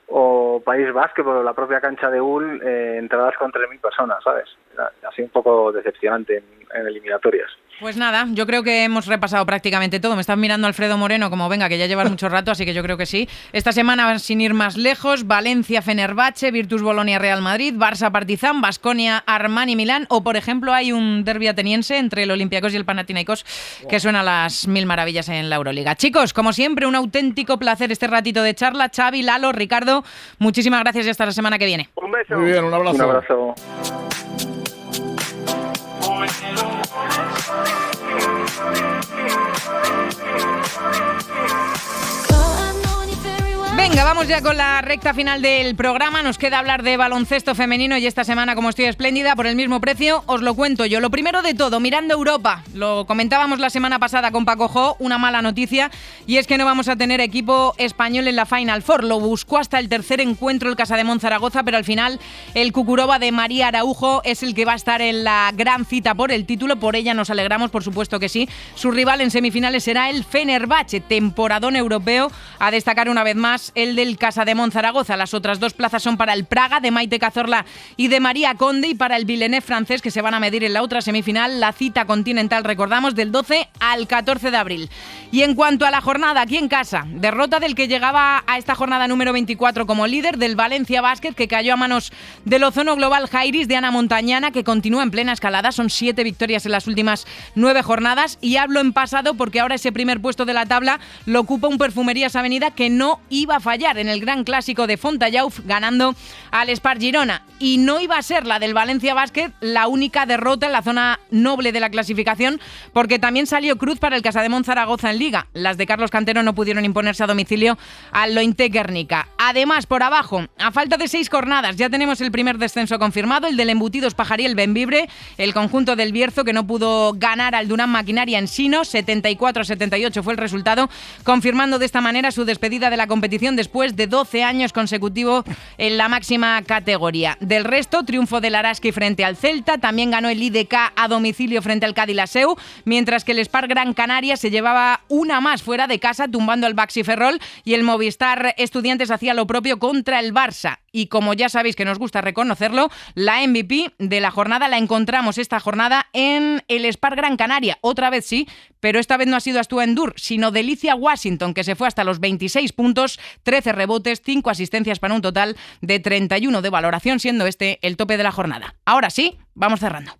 o País Básquetbol, o la propia cancha de UL, entradas con 3.000 personas, ¿sabes? Ha sido un poco decepcionante en eliminatorias. Pues nada, yo creo que hemos repasado prácticamente todo. Me estás mirando Alfredo Moreno como venga, que ya llevas mucho rato, así que yo creo que sí. Esta semana, sin ir más lejos, Valencia Fenerbahce, Virtus Bolonia Real Madrid, Barça Partizan, Baskonia Armani Milán, o por ejemplo hay un derbi ateniense entre el Olympiacos y el Panathinaikos que suena a las 1000 maravillas en la Euroliga. Chicos, como siempre, un auténtico placer este ratito de charla. Xavi, Lalo, Ricardo, muchísimas gracias y hasta la semana que viene. Un beso. Muy bien, un abrazo. Un abrazo. Venga, vamos ya con la recta final del programa. Nos queda hablar de baloncesto femenino y esta semana, como estoy espléndida, por el mismo precio, os lo cuento yo. Lo primero de todo, mirando Europa, lo comentábamos la semana pasada con Paco Jo, una mala noticia, y es que no vamos a tener equipo español en la Final Four. Lo buscó hasta el tercer encuentro el Casademont Zaragoza, pero al final el Cucuroba de María Araujo es el que va a estar en la gran cita por el título. Por ella nos alegramos, por supuesto que sí. Su rival en semifinales será el Fenerbahce, temporadón europeo, a destacar una vez más el del Casademont Zaragoza. Las otras dos plazas son para el Praga de Maite Cazorla y de María Conde, y para el Villeneuve francés, que se van a medir en la otra semifinal, la cita continental, recordamos, del 12 al 14 de abril. Y en cuanto a la jornada aquí en casa, derrota del que llegaba a esta jornada número 24 como líder, del Valencia Basket, que cayó a manos del Ozono Global Jairis de Ana Montañana, que continúa en plena escalada. Son 7 victorias en las últimas 9 jornadas, y hablo en pasado porque ahora ese primer puesto de la tabla lo ocupa un Perfumerías Avenida que no iba a fallar en el gran clásico de Fontallauf, ganando al Spar Girona, y no iba a ser la del Valencia Basket la única derrota en la zona noble de la clasificación, porque también salió cruz para el Casademont Zaragoza en Liga. Las de Carlos Cantero no pudieron imponerse a domicilio al Lointe Guernica. Además, por abajo, a falta de 6 jornadas, ya tenemos el primer descenso confirmado, el del Embutidos Pajariel Benvibre, el conjunto del Bierzo, que no pudo ganar al Durán Maquinaria en Sino, 74-78 fue el resultado, confirmando de esta manera su despedida de la competición después de 12 años consecutivos en la máxima categoría. Del resto, triunfo del Araski frente al Celta, también ganó el IDK a domicilio frente al Cádiz Laseu, mientras que el Spar Gran Canaria se llevaba una más fuera de casa, tumbando al Baxi Ferrol, y el Movistar Estudiantes hacía lo propio contra el Barça. Y como ya sabéis que nos gusta reconocerlo, la MVP de la jornada la encontramos esta jornada en el Spar Gran Canaria. Otra vez sí, pero esta vez no ha sido Astua Endur, sino Delicia Washington, que se fue hasta los 26 puntos, 13 rebotes, 5 asistencias para un total de 31 de valoración, siendo este el tope de la jornada. Ahora sí, vamos cerrando.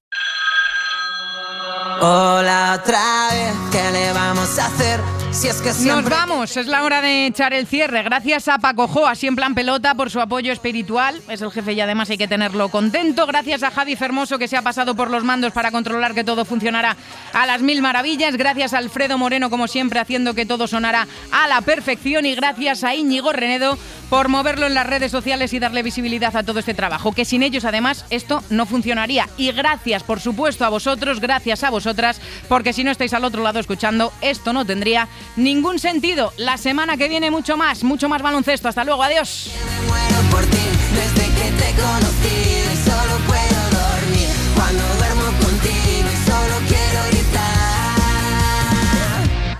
Hola otra vez, ¿qué le vamos a hacer? Si es que siempre... Nos vamos, es la hora de echar el cierre. Gracias a Paco Jo, así en plan pelota, por su apoyo espiritual. Es el jefe y además hay que tenerlo contento. Gracias a Javi Fermoso, que se ha pasado por los mandos para controlar que todo funcionara a las mil maravillas. Gracias a Alfredo Moreno, como siempre, haciendo que todo sonara a la perfección. Y gracias a Íñigo Renedo por moverlo en las redes sociales y darle visibilidad a todo este trabajo, que sin ellos además esto no funcionaría. Y gracias, por supuesto, a vosotros, gracias a vosotras, porque si no estáis al otro lado escuchando, esto no tendría ningún sentido. La semana que viene mucho más baloncesto. Hasta luego, adiós. Me muero por ti, desde que te conocí, y solo puedo dormir cuando duermo contigo, y solo quiero gritar.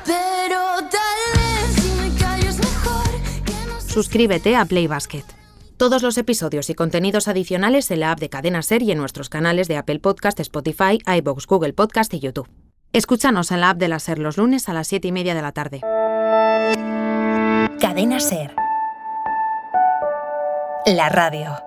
Pero tal vez si me callo es mejor que no... Suscríbete a Play Basket. Todos los episodios y contenidos adicionales en la app de Cadena Ser y en nuestros canales de Apple Podcast, Spotify, iVoox, Google Podcast y YouTube. Escúchanos en la app de la Ser los lunes a las 7:30 de la tarde. Cadena Ser. La radio.